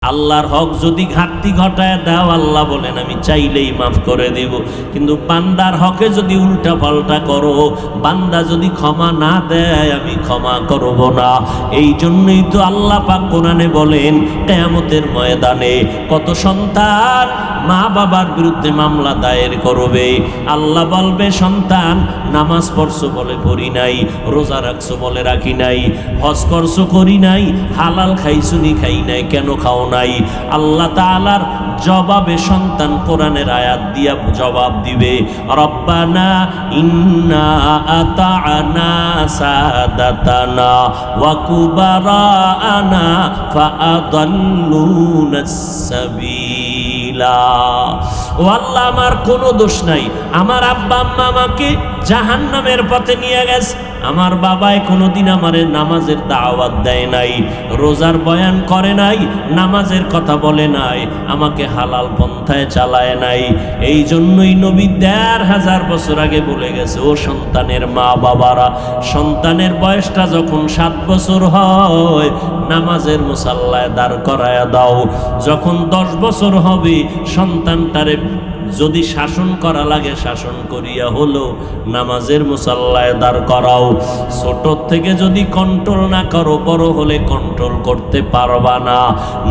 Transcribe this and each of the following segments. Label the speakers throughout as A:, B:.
A: আল্লাহর হক যদি ঘাটতি ঘটায় দাও, আল্লাহ বলেন আমি চাইলেই মাফ করে দেব। কিন্তু বান্দার হকে যদি উল্টা পাল্টা করো, বান্দা যদি ক্ষমা না দেয়, আমি ক্ষমা করব না। এই জন্যই তো আল্লাহ পাক কোরআনে বলেন, কিয়ামতের ময়দানে কত সন্তান মা বাবার বিরুদ্ধে মামলা দায়ের করবে। আল্লাহ বলবে, সন্তান নামাজ পড়ছো বলে পড়ি নাই, রোজা রাখছো বলে রাখি নাই, হজ করছো করি নাই, হালাল খাইছো নি খাই নাই, কেন খাও নাই? আল্লাহ তাআলার জবাবে সন্তান কোরআনের আয়াত দিয়া জবাব দিবে, রব্বানা ইন্না আতা'না সাদাতানা ওয়া কুবারানা ফাআদাল্লুনাস সাবিলা। ও আল্লাহ, আমার কোনো দোষ নাই, আমার আব্বা আম্মা আমাকে জাহান্নামের পথে নিয়ে গেছে। আমার বাবায় কোনোদিন আমারে নামাজের দাওয়াত দেয় নাই, রোজার বয়ান করে নাই, নামাজের কথা বলে নাই, আমাকে হালাল পন্থায় চালায় নাই। এই জন্যই নবী ১৫০০ বছর আগে বলে গেছে, ও সন্তানের মা বাবারা, সন্তানের বয়সটা যখন ৭ বছর হয়, নামাজের মুসাল্লায় দাঁড় করায়া দাও। যখন ১০ বছর হবে, সন্তানটারে যদি শাসন করা লাগে শাসন করিয়া হলো নামাজের মুসাল্লায় দাঁড় করাও। ছোট থেকে যদি কন্ট্রোল না করো, বড় হলে কন্ট্রোল করতে পারবা না।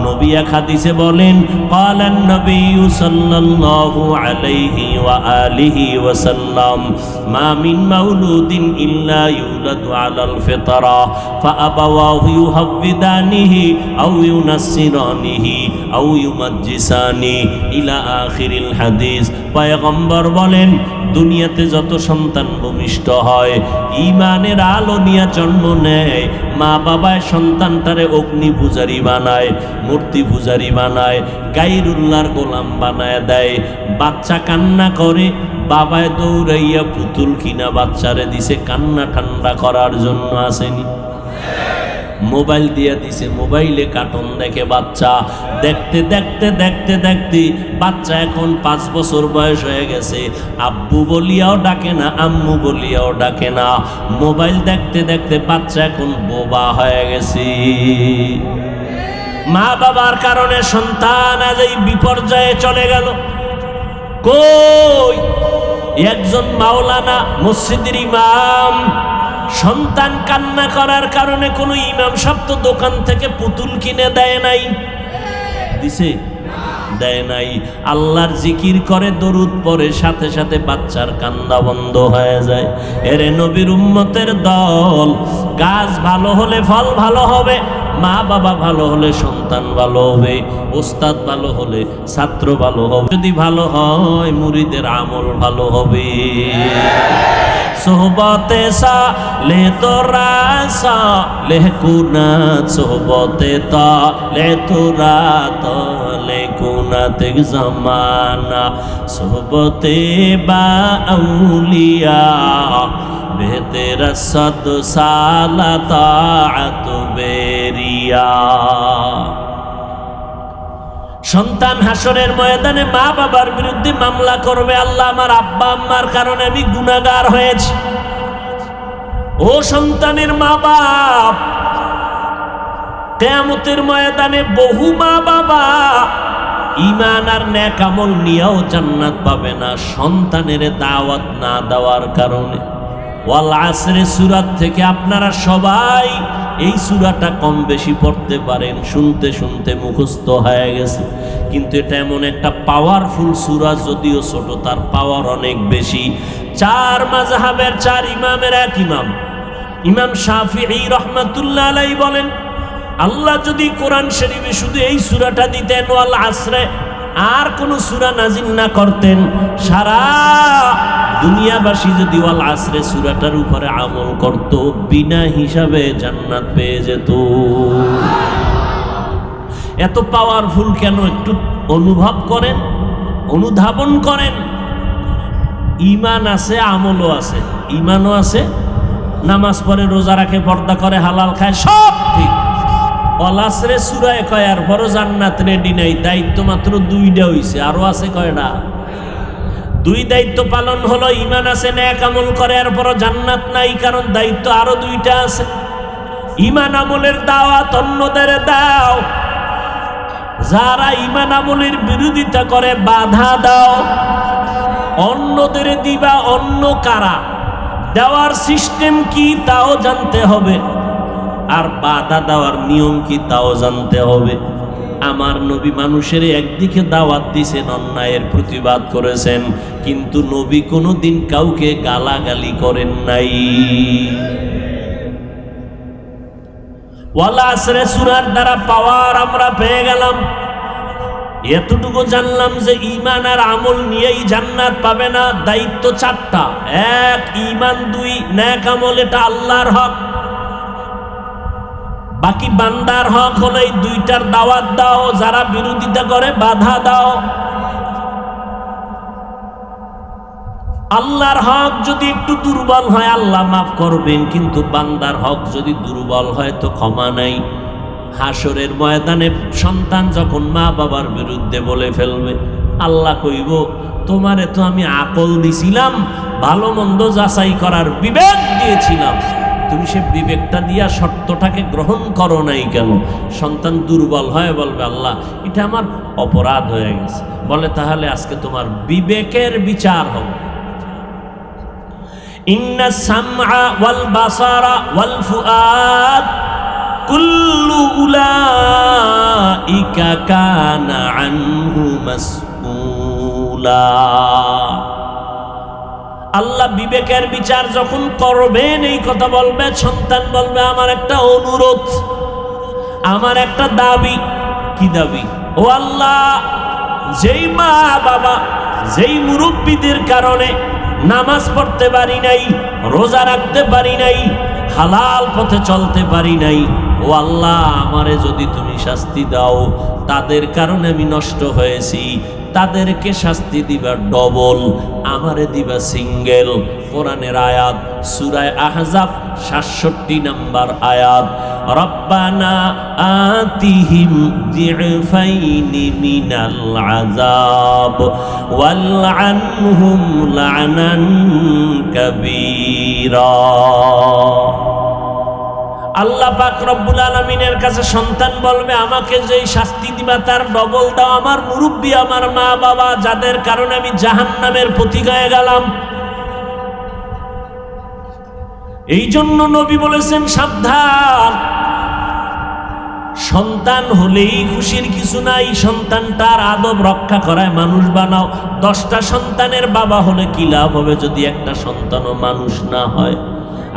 A: নবী এক হাদিসে বলেন, ক্বালান নবী সাল্লাল্লাহু আলাইহি ওয়া আলিহি ওয়া সাল্লাম, মা মিন মাউলুদিন ইল্লা ইউলাদু আলাল ফিতরা ফাআবাওয়াহু ইউহাব্বিদানিহি আও ইউনাসসিরানিহি আও ইউমাজ্জিসানি ইলা আখিরিল হাদিস। পয়গম্বর বলেন, দুনিয়াতে যত সন্তান ভূমিষ্ঠ হয়, ঈমানের আলো নিয়ে জন্ম নেয়, মা বাবায় সন্তানটারে অগ্নি পূজারি বানায়, মূর্তি পূজারি বানায়, গায়রুল্লাহর গোলাম বানায় দেয়। বাচ্চা কান্না করে, বাবায় দৌড়াইয়া পুতুল কিনা বাচ্চারে দিছে কান্না ঠান্ডা করার জন্য। আসেনি? মোবাইল দিয়ে দিছে, মোবাইলে কার্টুন দেখে বাচ্চা। দেখতে দেখতে দেখতে দেখতে বাচ্চা এখন 5 বছর বয়স হয়ে গেছে, আব্বু বলিয়াও ডাকে না, আম্মু বলিয়াও ডাকে না। মোবাইল দেখতে দেখতে বাচ্চা এখন বোবা হয়ে গেছে। মা বাবার কারণে সন্তান আজ এই বিপর্যয়ে চলে গেল। কই একজন মাওলানা মসজিদের ইমাম, সন্তান কান্না করার কারণে কোনো ইমাম সাহেব তো দোকান থেকে পুতুল কিনে দেয় নাই? দিছে? দেয় নাই। আল্লাহর জিকির করে, দরুদ পড়ে, সাথে সাথে বাচ্চার কান্না বন্ধ হয়ে যায়। এরে নবীর উম্মতের দল, গাছ ভালো হলে ফল ভালো হবে, মা বাবা ভালো হলে সন্তান ভালো হবে, ওস্তাদ ভালো হলে ছাত্র ভালো হবে, যদি ভালো হয় মুরিদের আমল ভালো হবে। সোহবতে সালে তোরা সালে কুনাত, সোহবতে তালে তোরা তালে কুনাত জামানা, সোহবতে বা আউলিয়া বেতেরা সদ সালা তাআত বেরিয়া। সন্তান হাসরের ময়দানে মা বাবার বিরুদ্ধে মামলা করবে, আল্লাহ আমার আব্বা আম্মার কারণে আমি গুনাহগার হয়েছি। ও সন্তানের মা বাপ, কিয়ামতের ময়দানে বহু মা বাবা ঈমান আর নেক আমল নিয়েও জান্নাত পাবে না, সন্তানের দাওয়াত না দেওয়ার কারণে। ওয়াল আসরে সূরা থেকে আপনারা সবাই এই সূরাটা কম বেশি পড়তে পারেন, শুনতে শুনতে মুখস্থ হয়ে গেছে। কিন্তু এটা এমন একটা পাওয়ারফুল সূরা, যদিও ছোট, তার পাওয়ার অনেক বেশি। 4 মাযহাবের 4 ইমামের এক ইমাম, ইমাম শাফিঈ রাহমাতুল্লাহ আলাইহি বলেন, আল্লাহ যদি কোরআন শরীফে শুধু এই সূরাটা দিতেন, ওয়াল আসরে, আর কোন সূরা নাজিল না করতেন, সারা দুনিয়াবাসী যদি ওয়াল আসরে সূরাটার উপরে আমল করত, বিনা হিসাবে জান্নাত পেয়ে যেত। এত পাওয়ারফুল কেন? একটু অনুভব করেন, অনুধাবন করেন। ঈমান আছে, আমলও আছে। ঈমানও আছে, নামাজ পড়ে, রোজা রাখে, পর্দা করে, হালাল খায়, সব ঠিক। ওয়াল আসরে সূরায় কয় আর বড় জান্নাত রেডি নাই, দায়িত্ব মাত্র 2টা হইছে, আরো আছে কয়টা? 2 দায়িত্ব পালন হলো। ঈমান আছে, নেক আমল করে, এরপর জান্নাত নাই, কারণ দায়িত্ব আরো 2টা আছে। ঈমান আমলের দাওয়াত অন্যদের দাও, যারা ঈমান আমলের বিরোধিতা করে বাধা দাও। অন্যদের দিবা, অন্য কারা, দেওয়ার সিস্টেম কি তাও জানতে হবে, আর বাধা দেওয়ার নিয়ম কি তাও জানতে হবে। আমার নবী মানুষের একদিকে দাওয়াত দিয়েছেন, অন্যায়ের প্রতিবাদ করেছেন, কিন্তু নবী কোনোদিন কাউকে গালাগালি করেন নাই। ওয়াল আসরে সূরার দ্বারা পাওয়ার আমরা পেয়ে গেলাম। এতটুকু জানলাম যে ঈমান আর আমল নিয়েই জান্নাত পাবে না, দায়িত্ব চারটা। এক, ঈমান; দুই, নেক আমল, এটা আল্লাহর হক। বাকি বান্দার হক হলো এই দুইটার দাওয়াত দাও, যারা বিরোধিতা করে বাধা দাও। আল্লাহর হক যদি একটু দুর্বল হয় আল্লাহ মাফ করবেন, কিন্তু বান্দার হক যদি দুর্বল হয় তো ক্ষমা নাই। হাসরের ময়দানে সন্তান যখন মা বাবার বিরুদ্ধে বলে ফেলবে, আল্লাহ কইব, তোমারে তো আমি আকল দিছিলাম, ভালো মন্দ যাচাই করার বিবেক দিয়েছিলাম, তুমি সে বিবেকটা দিয়া শর্তটাকে গ্রহণ করো নাই কেন? সন্তান দুর্বল হয় বলবে, আল্লাহ এটা আমার অপরাধ হয়ে গেছে। বলে, তাহলে আজকে তোমার বিবেকের বিচার হবে। ইন্না সামআ ওয়াল বাসারা ওয়াল ফুআদ কুল্লু উলাইকা কানা আনহু মাসউলা। আল্লাহ বিবেকের বিচার যখন করবেন এই কথা বলবে, সন্তান বলবে, আমার একটা অনুরোধ, আমার একটা দাবি। কি দাবি? ও আল্লাহ, যেই মা বাবা, যেই মুরব্বীদের কারণে নামাজ পড়তে পারি নাই, রোজা রাখতে পারি নাই, হালাল পথে চলতে পারি নাই, ও আল্লাহ আমারে যদি তুমি শাস্তি দাও, তাদের কারণে আমি নষ্ট হয়েছি, তাদেরকে শাস্তি দিবা ডবল, আমারে দিবা সিঙ্গেল। কোরআনের আয়াত, সূরা আহজাব 67 নম্বর আয়াত। রব্বানা আতিহিম যিফাইনি মিনাল আযাব ওয়ালআনহুম লা'নান কাবীরা। আল্লাহ পাক রব্বুল আলামিনের কাছে সন্তান বলবে, আমাকে যেই শাস্তি দিবা তার ডবল দাও। আমার মুরব্বী, আমার মা বাবা, যাদের কারণে আমি জাহান্নামের পথিক হয়ে গেলাম। এই জন্য নবী বলেছেন, সাবধান, সন্তান হলেই খুশির কিছু নাই, সন্তানটার আদব রক্ষা করায় মানুষ বানাও। 10টা সন্তানের বাবা হলে কি লাভ হবে যদি একটা সন্তানও মানুষ না হয়?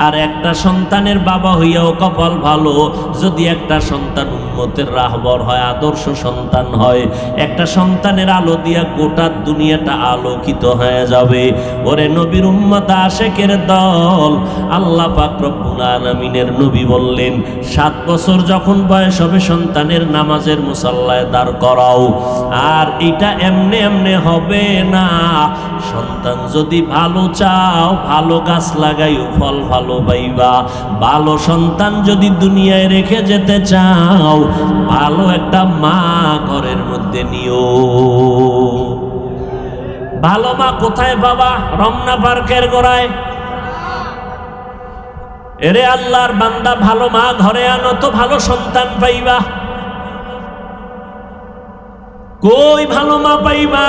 A: আর একটা সন্তানের বাবা হইয়াও কপাল ভালো যদি একটা সন্তান উম্মতের রাহবর হয়, আদর্শ সন্তান হয়। একটা সন্তানের আলো দিয়া গোটা দুনিয়াটা আলোকিত হয়ে যাবে। ওরে নবীর উম্মত আশেকের দল, আল্লাহ পাক রব্বুল আলামিনের নবী বললেন, 7 বছর যখন বয়স হবে সন্তানের নামাজের মুসাল্লায় দাঁড় করাও। আর এটা এমনে এমনে হবে না। সন্তান যদি ভালো চাও, ভালো গাছ লাগাইও, ফল ভালো পাইবা। ভালো সন্তান যদি দুনিয়ায় রেখে যেতে চাও, ভালো একটা মা ঘরের মধ্যে নিও। ভালো মা কোথায় বাবা? রমনা পার্কের গোড়ায়। এরে আল্লাহর বান্দা, ভালো মা ঘরে আনো তো ভালো সন্তান পাইবা। কই ভালো মা পাইবা?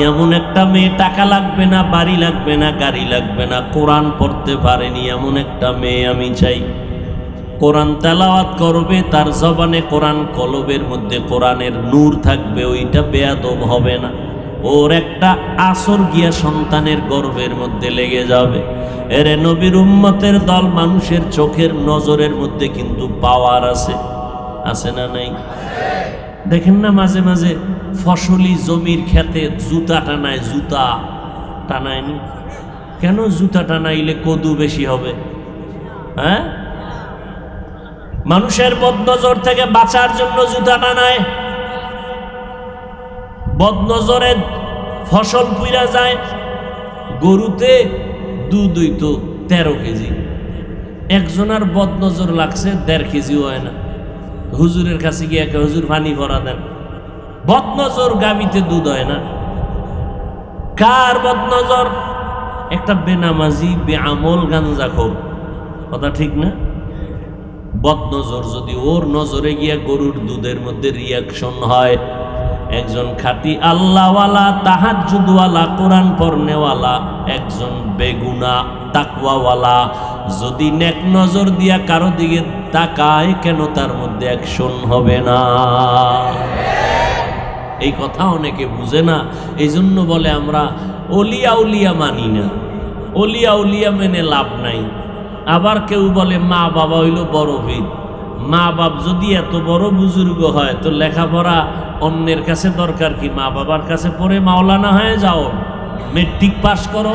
A: এমন একটা মেয়ে, টাকা লাগবে না, বাড়ি লাগবে না, গাড়ি লাগবে না, কোরআন পড়তে পারেনি এমন একটা মেয়ে আমি চাই। কোরআন তেলাওয়াত করবে, তার জবানে কোরআন, কলবের মধ্যে কোরআনের নূর থাকবে, ওইটা বেয়াদব হবে না। ওর একটা আসর গিয়া সন্তানের গর্বের মধ্যে লেগে যাবে। এরে নবীর উম্মতের দল, মানুষের চোখের নজরের মধ্যে কিন্তু পাওয়ার আছে, আছে না নাই? দেখেন না মাঝে মাঝে ফসলি জমির খেতে জুতা টানায়, জুতা টানায়নি কেন? জুতা টানাইলে কদু বেশি হবে। হ্যাঁ, মানুষের বদনজর থেকে বাঁচার জন্য জুতা টানায়। বদনজরে ফসল পুইরা যায়। গরুতে দুধ হইতো 13 কেজি, একজনের বদনজর লাগছে 1.5 কেজি হয় না। হুজুরের কাছে গিয়ে হুজুর পানি ভরা দেন। বদনজর গাবিতে দুধ হয় না। কার বদনজর? একটা বেনামাজি, বেআমল, গাঞ্জাখোর। কথা ঠিক না? বদনজর যদি ওর নজরে গিয়া গরুর দুধের মধ্যে রিয়াকশন হয়, একজন খাঁটি আল্লাহওয়ালা তাহাজ্জুদওয়ালা কোরআন পড়নেওয়ালা একজন বেগুনা তাকওয়াওয়ালা যদি নেক নজর দিয়া কারো দিকে তাকায়, কেন তার মধ্যে অ্যাকশন হবে না? এই কথা অনেকে বুঝে না, এই জন্য বলে আমরা অলিয়া উলিয়া মানি না। অলিয়া উলিয়া মেনে লাভ নাই। আবার কেউ বলে মা বাবা হইল বড় ভিড়। মা বাপ যদি এত বড় বুজুর্গ হয় তো লেখাপড়া অন্যের কাছে দরকার কি? মা বাবার কাছে পড়ে মাওলানা হয়ে যাও, মেট্রিক পাস করো।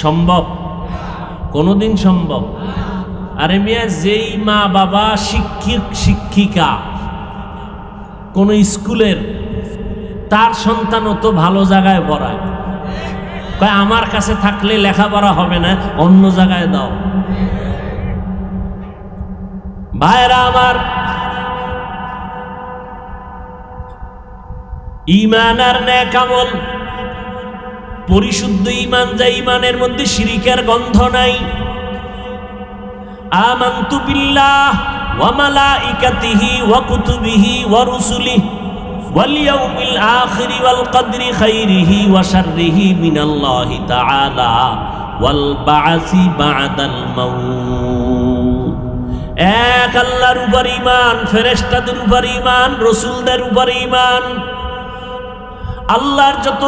A: সম্ভব? কোনোদিন সম্ভব? আরে মিয়া, যেই মা বাবা শিক্ষক শিক্ষিকা কোন স্কুলের, তার সন্তানও তো ভালো জায়গায় পড়ায়, কয় আমার কাছে থাকলে লেখাপড়া হবে না, অন্য জায়গায় দাও। ভাইরা আমার, ঈমান আর নেক আমল, পরিশুদ্ধ ঈমান, যা ঈমানের মধ্যে শিরিকের গন্ধ নাই। আমানতু বিল্লাহ ওয়া মালাইকাতিহি ওয়া কুতুবিহি ওয়া রুসুলিহি ওয়াল ইয়াউমিল আখিরি ওয়াল কদরি খাইরিহি ওয়া শাররিহি মিনাল্লাহি তাআলা ওয়াল বা'সি বা'দাল মাউত। এক আল্লাহর উপর ঈমান, ফেরেশতাদের উপর ঈমান, রাসূলদের উপর ঈমান, আল্লাহর যত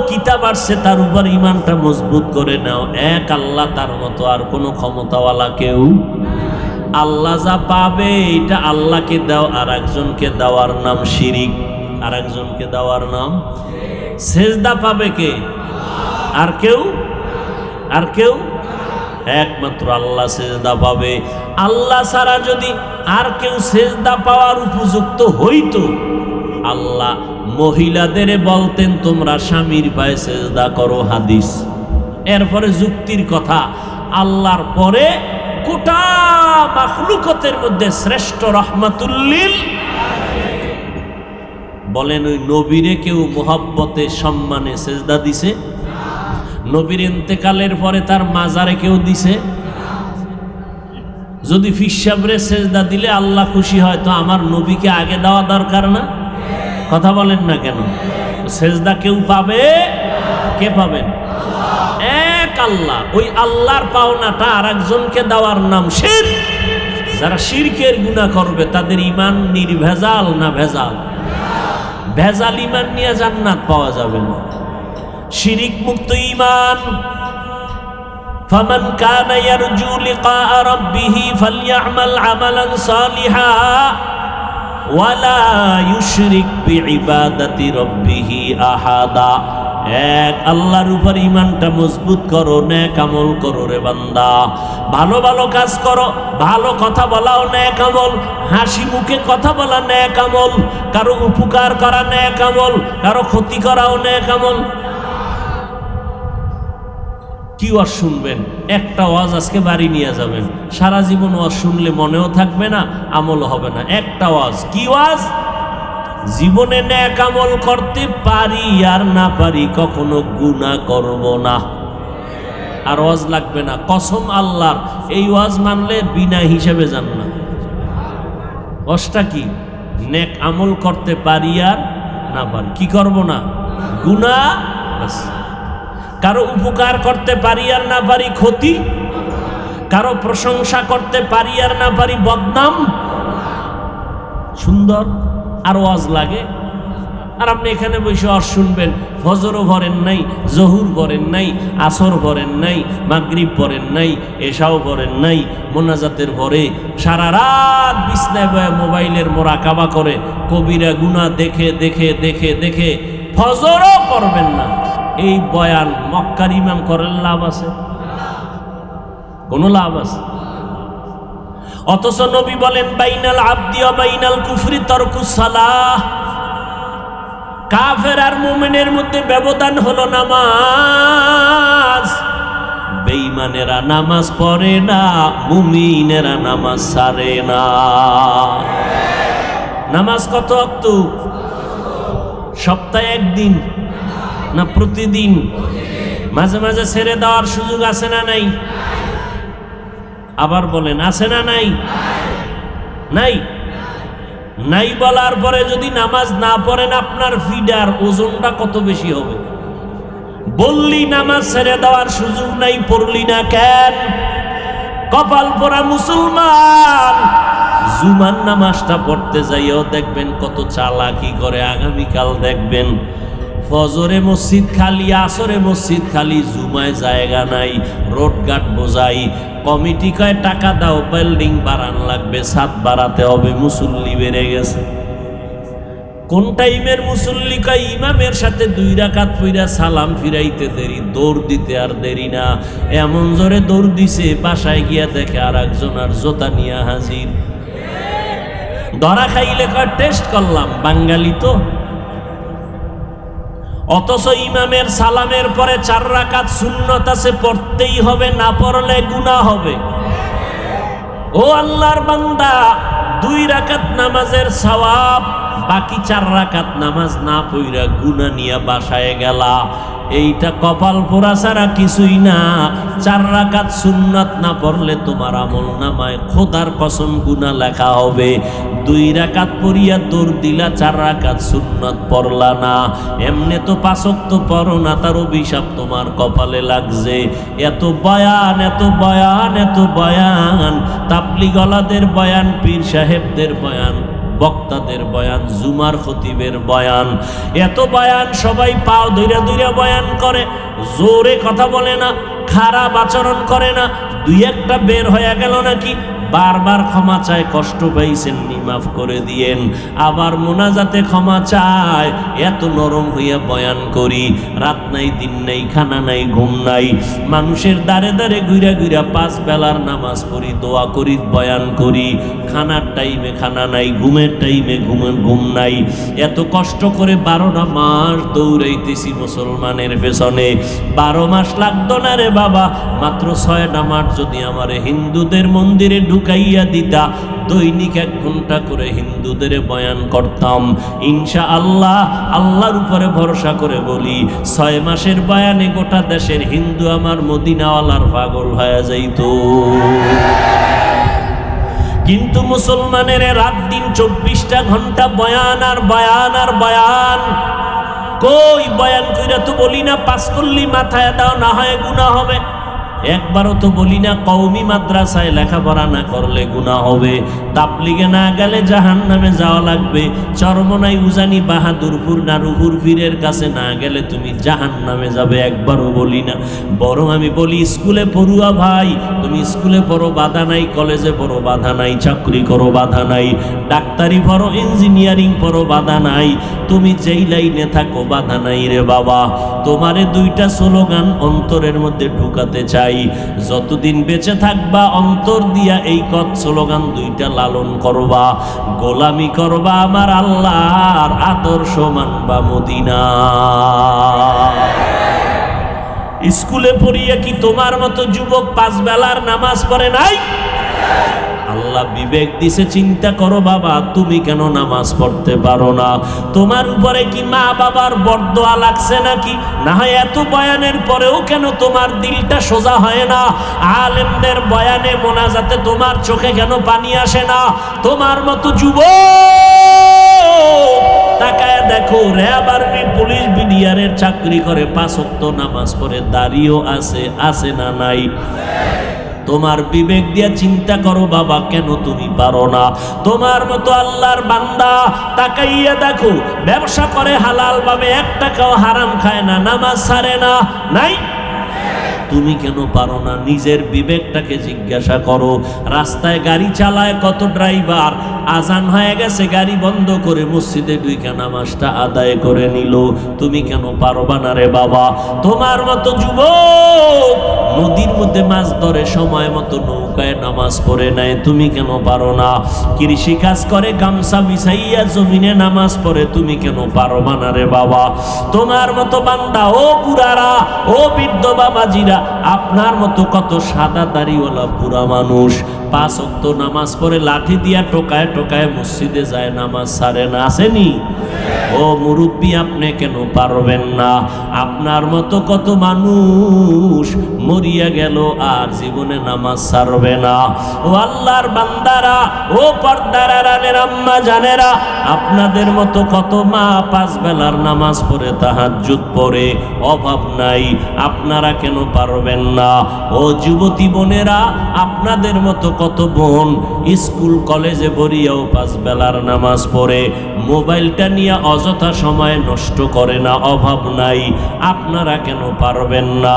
A: কিতাব আসছে তার উপর ঈমানটা মজবুত করে নাও। এক আল্লাহ, তার মতো আর কোনো ক্ষমতাওয়ালা কেউ। আল্লাহ যা পাবে এটা আল্লাহকে দাও, আর একজনকে দেওয়ার নাম শিরিক, আর একজনকে দেওয়ার নাম। সেজদা পাবে কে? আর কেউ? আর কেউ? একমাত্র আল্লাহ সেজদা পাবে। আল্লাহ ছাড়া যদি আর কেউ সেজদা পাওয়ার উপযুক্ত হইতো, আল্লাহ মহিলাদের বলতেন তোমরা স্বামীর পায়ে সেজদা করো, হাদিস। এরপরে যুক্তির কথা, আল্লাহর পরে গোটা মাখলুকতের মধ্যে শ্রেষ্ঠ রহমাতুল লিল। বলেন ওই নবীরে কেউ মোহাব্বতে সম্মানে সেজদা দিছে? নবীর ইন্তেকালের পরে তার মাজারে কেউ দিছে? যদি ফিসাবরে সেজদা দিলে আল্লাহ খুশি হয়, তো আমার নবীকে আগে দেওয়া দরকার না? কথা বলেন না কেন? সেজদা কেউ পাবে? কে পাবেন? এক আল্লাহ। ওই আল্লাহর পাওনাটা আর একজনকে দেওয়ার নাম শিরক। যারা শিরকের গুনাহ করবে তাদের ঈমান নির্ভেজাল না ভেজাল? ভেজাল ঈমান নিয়ে জান্নাত পাওয়া যাবে না। শিরিক মুক্ত ঈমান। ফামান কানা ইয়ারজু লিকা রাব্বিহি ফালইআমাল আমালান সালিহা ওয়ালা ইউশরিক বিইবাদাতি রাব্বিহি আহাদা। এক আল্লাহর উপর ঈমানটা মজবুত করো, নেক আমল করো রে বান্দা। ভালো ভালো কাজ করো, ভালো কথা বলাও নেক আমল, হাসি মুখে কথা বলা নেক আমল, কারো উপকার করা নেক আমল, কারো ক্ষতি করাও নেক আমল। কি ওয়াজ শুনবেন? একটা ওয়াজ আজকে বাড়ি নিয়ে যাবেন, সারা জীবন ওয়াজ শুনলে মনেও থাকবে না, আমল হবে না। একটা ওয়াজ, কি ওয়াজ? জীবনে নেক আমল করতে পারি আর না পারি, কখনো গুনাহ করব না। আর ওয়াজ লাগবে না, কসম আল্লাহর, এই ওয়াজ মানলে বিনা হিসেবে যান না। ওয়াজটা কি? নেক আমল করতে পারি আর না পারি, কি করব না? গুনাহ। বাস। কারো উপকার করতে পারি আর না পারি, ক্ষতি। কারো প্রশংসা করতে পারি আর না পারি, বদনাম। সুন্দর। আর ওয়াজ লাগে? আর আপনি এখানে বসে ওয়াজ শুনবেন, ফজরও ভরেন নাই, জহুর ভরেন নাই, আসর ভরেন নাই, মাগরিব ভরেন নাই, এশাও ভরেন নাই, মোনাজাতের ভরে সারা রাত বিছনায় বয়ে মোবাইলের মোরাকাবা করে কবিরা গুনাহ দেখে দেখে দেখে দেখে ফজরও পড়বেন না। এই বয়ান মক্কার ইমাম করেন, লাভ আছে? কোনো লাভ আছে? অথচ নবী বলেন বাইনাল আবদি ওয়া বাইনাল কুফরি তারকুস সালাহ। কাফের আর মুমিনের মধ্যে ব্যবধান হলো নামাজ। বেঈমানেরা নামাজ পড়ে না, মুমিনেরা নামাজ ছাড়ে না। নামাজ কত ওয়াক্ত? সপ্তাহে একদিন না প্রতিদিন? মাঝে মাঝে ছেড়ে দেওয়ার সুযোগ আছে না নাই? আবার বলেন আছে না নাই? নাই। নাই বলার পরে যদি নামাজ না পড়েন আপনার ফিডার ওজনটা কত বেশি হবে? বললি নামাজ ছেড়ে দেওয়ার সুযোগ নাই, পড়লি না কেন? কপাল পোড়া মুসলমান জুমার নামাজটা পড়তে যাইও দেখবেন কত চালাকি করে। আগামীকাল দেখবেন ফজরে মসজিদ খালি, আসরে মসজিদ খালি, জুমায় জায়গা নাই, রোডঘাট বোঝাই। কমিটি কয় টাকা দাও, বিল্ডিং বাড়ান লাগবে, ছাদ বাড়াতে হবে, মুসল্লি বেড়ে গেছে। কোন টাইমের মুসল্লি কয় ইমামের সাথে 2 রাকাত পইরা সালাম ফিরাইতে দেরি, দৌড় দিতে আর দেরি না। এমন জোরে দৌড় দিছে বাসায় গিয়া দেখে আর একজন আর জোতা নিয়ে হাজির। ধরা খাইলে কয় টেস্ট করলাম, বাঙালি তো। অথচ ইমামের সালামের পরে 4 রাকাত সুন্নত আছে, পড়তেই হবে, না পড়লে গুনাহ হবে। ও আল্লাহর বান্দা, 2 রাকাত নামাজের সওয়াব, বাকি 4 রাকাত নামাজ না পইরা গুনাহ নিয়ে বাসায় গেলা। এইটা কপাল পোড়া ছাড়া কিছুই না। 4 রাকাত সুন্নাত না পড়লে তোমার আমল নামায় খোদার কসম গুনাহ লেখা হবে। 2 রাকাত পড়িয়া দৌড় দিলা, 4 রাকাত সুন্নাত পড়লা না। এমনে তো 5 ওয়াক্ত পড়ো না, তার অভিশাপ তোমার কপালে লাগছে। এত বয়ান, এত বয়ান, এত বয়ান, তাবলীগওয়ালাদের বয়ান, পীর সাহেবদের বয়ান, বক্তাদের বয়ান, জুমার খতিবের বয়ান, এত বয়ান, সবাই পাও ধইরা ধইরা বয়ান করে, জোরে কথা বলে না, খারাপ আচরণ করে না। 2-1টা বের হয়ে গেল নাকি বারবার ক্ষমা চায়, কষ্ট পাইছেন নি মাফ করে দিয়েন, আবার মোনাজাতে ক্ষমা চায়। এত নরম হইয়া বয়ান করি, রাত নাই, দিন নাই, খানা নাই, ঘুম নাই, মানুষের দ্বারে দ্বারে ঘুরা ঘুরা 5 বেলার নামাজ পড়ি, দোয়া করি, বয়ান করি। খানার টাইমে খানা নাই, ঘুমের টাইমে ঘুম নাই। এত কষ্ট করে 12টা মাস দৌড়াইতেছি মুসলমানের পেছনে। 12 মাস লাগতো না রে বাবা, মাত্র 6টা মাস যদি আমার হিন্দুদের মন্দিরে ঢুকাইয়া দিতা, দৈনিক 1 ঘন্টা করে হিন্দুদের বয়ান করতাম, ইনশাআল্লাহ আল্লাহর উপরে ভরসা করে বলি 6 মাসের বয়ানে গোটা দেশের হিন্দু আমার মদিনাওয়ালার পাগল হয়ে যাইত। কিন্তু মুসলমানের রাত দিন 24টা ঘন্টা বয়ান আর বয়ান আর বয়ান। কই বয়ান কইরা তো বলি না 5 কল্লি মাথায় দাও, না হয় গুনাহ হবে। একবারও তো বলি না কওমি মাদ্রাসায় লেখাপড়া না করলে গুনাহ হবে, তাবলীগে না গেলে জাহান্নামে যাওয়া লাগবে, চরমনাই, উজানি, বাহাদুরপুর, নারুপুর পীরের কাছে না গেলে তুমি জাহান্নামে যাবে। একবারও বলি না। বরং আমি বলি স্কুলে পড়ুয়া ভাই, তুমি স্কুলে পড়ো, বাধা নাই, কলেজে পড়ো, বাধা নাই, চাকরি করো, বাধা নাই, ডাক্তারি পড়ো, ইঞ্জিনিয়ারিং পড়ো, বাধা নাই, তুমি যেই লাইনে থাকো, বাধা নাই রে বাবা। তোমারে 2টা স্লোগান অন্তরের মধ্যে ঢুকাতে চাই, যতদিন বেঁচে থাকবা অন্তর দিয়া এই স্লোগান 2টা লালন করবা। গোলামি করবা আমার আল্লাহর, আদর্শ মানবা মদিনা। স্কুলে পড়িয়া কি তোমার মতো যুবক 5 বেলার নামাজ পড়ে নাই? আল্লাহ বিবেক দিছে, চিন্তা করো বাবা, তুমি কেন নামাজ পড়তে পারো না? তোমার উপরে কি মা বাবার বরদোয়া লাগছে নাকি? না হয় এত বয়ানের পরেও কেন তোমার দিলটা সোজা হয় না? আলেমদের বয়ানে মোনাজাতে তোমার চোখে কেন পানি আসে না? তোমার মতো যুবক তাকায় দেখো, র‍্যাব, আর্মি, পুলিশ, বিডিআরের চাকরি করে, 5 ওয়াক্ত নামাজ পড়ে, দাড়িও আছে না নাই? তোমার বিবেক দিয়া চিন্তা করো বাবা, কেন তুমি পারো না? তোমার মতো আল্লাহর বান্দা তাকাইয়া দেখো, ব্যবসা করে হালাল ভাবে, 1 টাকাও হারাম খায় না, নামাজ ছাড়ে না, নাই? তুমি কেন পারো না? নিজের বিবেকটাকে জিজ্ঞাসা করো। রাস্তায় গাড়ি চালায় কত ড্রাইভার, আজান হয়ে গেছে গাড়ি বন্ধ করে মসজিদে ঢুইকা নামাজটা আদায় করে নিল, তুমি কেন পারবা না রে বাবা? তোমার মতো যুবক নদীর মধ্যে মাছ ধরে, সময় মতো নৌকায় নামাজ পড়ে নেয়, তুমি কেন পারো না? কৃষি কাজ করে, গামছা বিছাইয়া জমিনে নামাজ পড়ে, তুমি কেন পারবা না রে বাবা? তোমার মতো বান্দা, ও বুড়ারা, ও বৃদ্ধ বাবাজিরা, আপনার মতো কত সাদা দাড়িওয়ালা বুড়া মানুষ 5 ওয়াক্ত নামাজ পড়ে লাঠি দিয়া টোকায় টোকায় মসজিদে যায়, নামাজ ছাড়ে না, আসেনি? ও মুরব্বী, আপনি কেন পারবেন না? আপনার মতো কত মানুষ মরিয়া গেল আর জীবনে নামাজ ছাড়বে না। ও আল্লাহর বান্দারা, ও পর্দার আড়ালের আম্মা জানেরা, আপনাদের মতো কত মা 5 বেলার নামাজ পড়ে তাহাজ্জুদ পড়ে, অভাব নাই, আপনারা কেন পারবেন না? ও যুবতী বোনেরা, আপনাদের মতো কত বোন স্কুল কলেজে পড়িয়াও 5 বেলার নামাজ পড়ে মোবাইলটা নিয়ে অযথা সময় নষ্ট করে না, অভাব নাই, আপনারা কেন পারবেন না?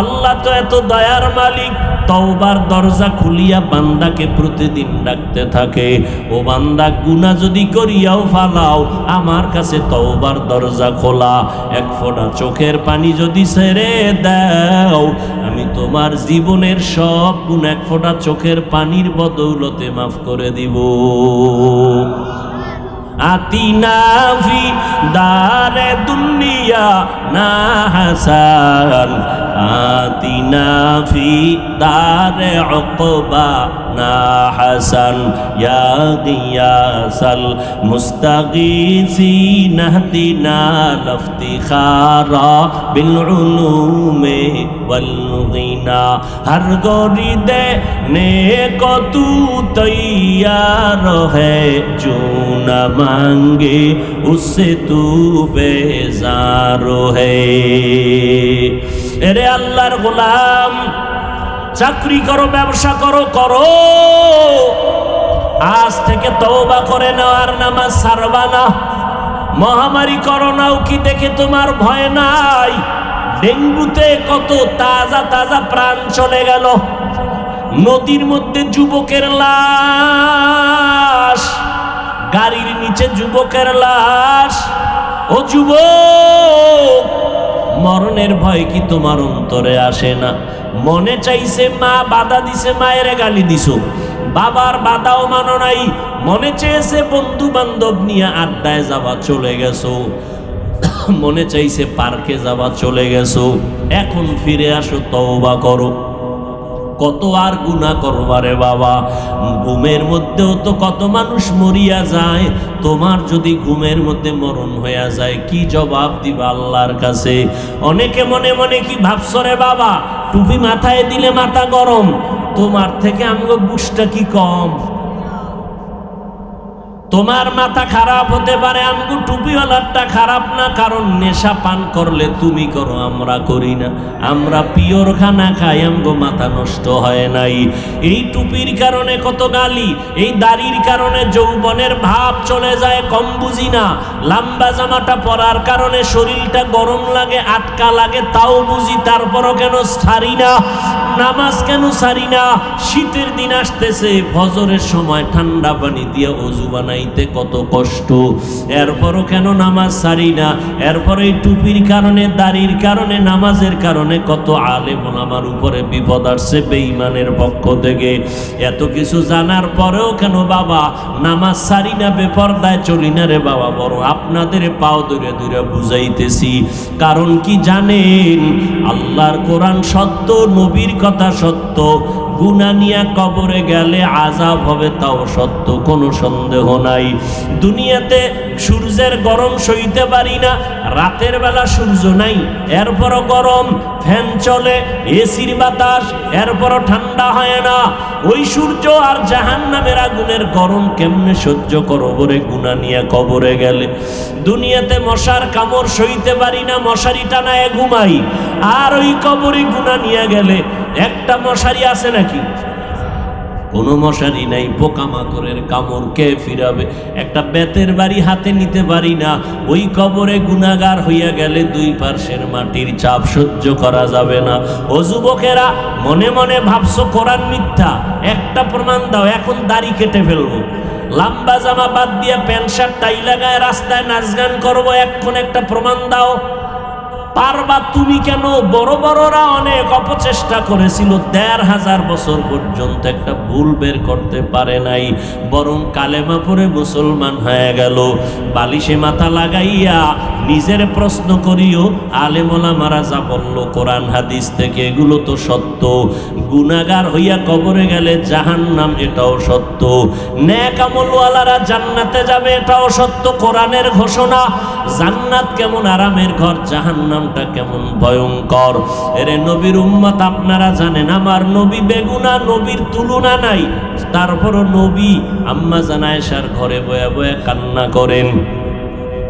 A: আল্লাহ তো এত দয়ার মালিক, তওবার দরজা খুলিয়া বান্দাকে প্রতিদিন ডাকতে থাকে, ও বান্দা গুনাহ যদি করিয়াও ফালাও, আমার কাছে তওবার দরজা খোলা, 1 ফোঁটা চোখের পানি যদি ছেড়ে দাও, আমি তোমার জীবনের সব গুনাহ 1 ফোঁটা চোখের পানির বদৌলতে মাফ করে দিব। আতিনা ফি দারে দুনিয়া না হাসান, আতিনা ফি দারে উকবা না হাসান, ইয়া গিয়াসাল মুস্তাগীসিন ইহদিনা লফতিখারা বিল উলুমে ওয়াল গিনা, হর গরি দে নে কো তু তৈয়ার है जो न मांगे उससे तू बेजार है। এরে আল্লাহর গোলাম, চাকরি করো, ব্যবসা করো, করো, আজ থেকে তওবা করে নাও, আর নামাজ ছাড়বা না। মহামারী করোনাও কি দেখে তোমার ভয় নাই? ডেঙ্গুতে কত তাজা তাজা প্রাণ চলে গেল, নদীর মধ্যে যুবকের লাশ, গাড়ির নিচে যুবকের লাশ। ও যুবক, মরণের ভয় কি তোমার অন্তরে আসে না? মনে চাইছে, মা বাধা দিছে, মায়ের গালি দিছো, বাবার বাধাও মানো নাই, মনে চেয়েছে বন্ধু বান্ধব নিয়ে আড্ডায় যাওয়া, চলে গেছো, মনে চাইছে পার্কে যাওয়া, চলে গেছো, এখন ফিরে আসো, তওবা করো। কত আর গুনাহ করবারে বাবা, ঘুমের মধ্যেও তো কত মানুষ মরিয়া যায়। তোমার যদি ঘুমের মধ্যে মরণ হইয়া যায়, কি জবাব দিবা আল্লাহর কাছে? অনেকে মনে মনে কি ভাবছো রে বাবা, টুপি মাথায় দিলে মাথা গরম, তোমার থেকে আমগো বুঝটা কি কম? তোমার মাথা খারাপ হতে পারে, আমগো টুপিওয়ালারটা খারাপ না, কারণ নেশা পান করলে তুমি করো, আমরা করি না, আমরা পিওর খানা খাই, আমগো মাথা নষ্ট হয় নাই। এই টুপির কারণে কত গালি, এই দাড়ির কারণে যৌবনের ভাব চলে যায়, কম বুঝি না। লম্বা জামাটা পরার কারণে শরীরটা গরম লাগে, আটকা লাগে, তাও বুঝি, তারপরও কেন ছাড়ি না? নামাজ কেন ছাড়ি না? শীতের দিন আসতেছে, ফজরের সময় ঠান্ডা পানি দিয়ে ওযু বানাইতে কত কষ্ট, এরপরও কেন নামাজ ছাড়ি না? এরপর এই টুপির কারণে, দাড়ির কারণে, নামাজের কারণে কত আলেম ওলামার উপরে বিপদ আসছে বেঈমানের পক্ষ থেকে। এত কিছু জানার পরেও কেন বাবা নামাজ ছাড়ি না, বেপরদায় চলি না রে বাবা? বড় আপনাদের পাও ধরে ধরে বুঝাইতেছি, কারণ কি জানেন? আল্লাহর কোরআন সত্য, নবীর কথা সত্য, গুনাহ নিয়া কবরে গেলে আযাব হবে তাও সত্য, কোনো সন্দেহ নাই। দুনিয়াতে সূর্যের গরম সইতে পারি না, রাতের বেলা সূর্য নাই, এরপরও গরম, ফ্যান চলে, এসির বাতাস, এরপরও ঠান্ডা হয় না। ওই সূর্য আর জাহান্নামের আগুনের গরম কেমনে সহ্য করবো রে গুনাহ নিয়ে কবরে গেলে? দুনিয়াতে মশার কামড় সইতে পারি না, মশারি টানায় ঘুমাই, আর ওই কবরে গুনাহ নিয়ে গেলে একটা মশারি আছে নাকি? কোনো মশারি নাই, পোকামাকড়ের কামড় কে ফিরাবে? একটা বেতের বাড়ি হাতে নিতে পারি না, ওই কবরে গুনাহগার হইয়া গেলে 2 পার্শ্বের মাটির চাপ সহ্য করা যাবে না। ও যুবকেরা, মনে মনে ভাবছো কোরআন মিথ্যা, একটা প্রমাণ দাও, এখন দাড়ি কেটে ফেলবো, লম্বা জামা বাদ দিয়ে প্যান্ট শার্ট টাই লাগায় রাস্তায় নাচ গান করবো, এখন একটা প্রমাণ দাও। পারবা তুমি কেন? বড় বড়রা অনেক অপচেষ্টা করেছিল, 1500 বছর পর্যন্ত একটা ভুল বের করতে পারে নাই, বরং কালেমা পড়ে মুসলমান হয়ে গেল। বালিশে মাথা লাগাইয়া নিজের প্রশ্ন করিও, আলেম ওলামারা যা বলল কোরআন হাদিস থেকে এগুলো তো সত্য। গুনাহগার হইয়া কবরে গেলে জাহান্নাম, এটাও সত্য। নেক আমলওয়ালারা জান্নাতে যাবে, এটাও সত্য। কোরআনের ঘোষণা। জান্নাত কেমন আরামের ঘর, জাহান্নামটা কেমন ভয়ঙ্কর। এরে নবীর উম্মত, আপনারা জানেন আমার নবী বেগুনা, নবীর তুলনা নাই। তারপরও নবী আম্মা জান আয়েশার ঘরে বয়া বয়া কান্না করেন।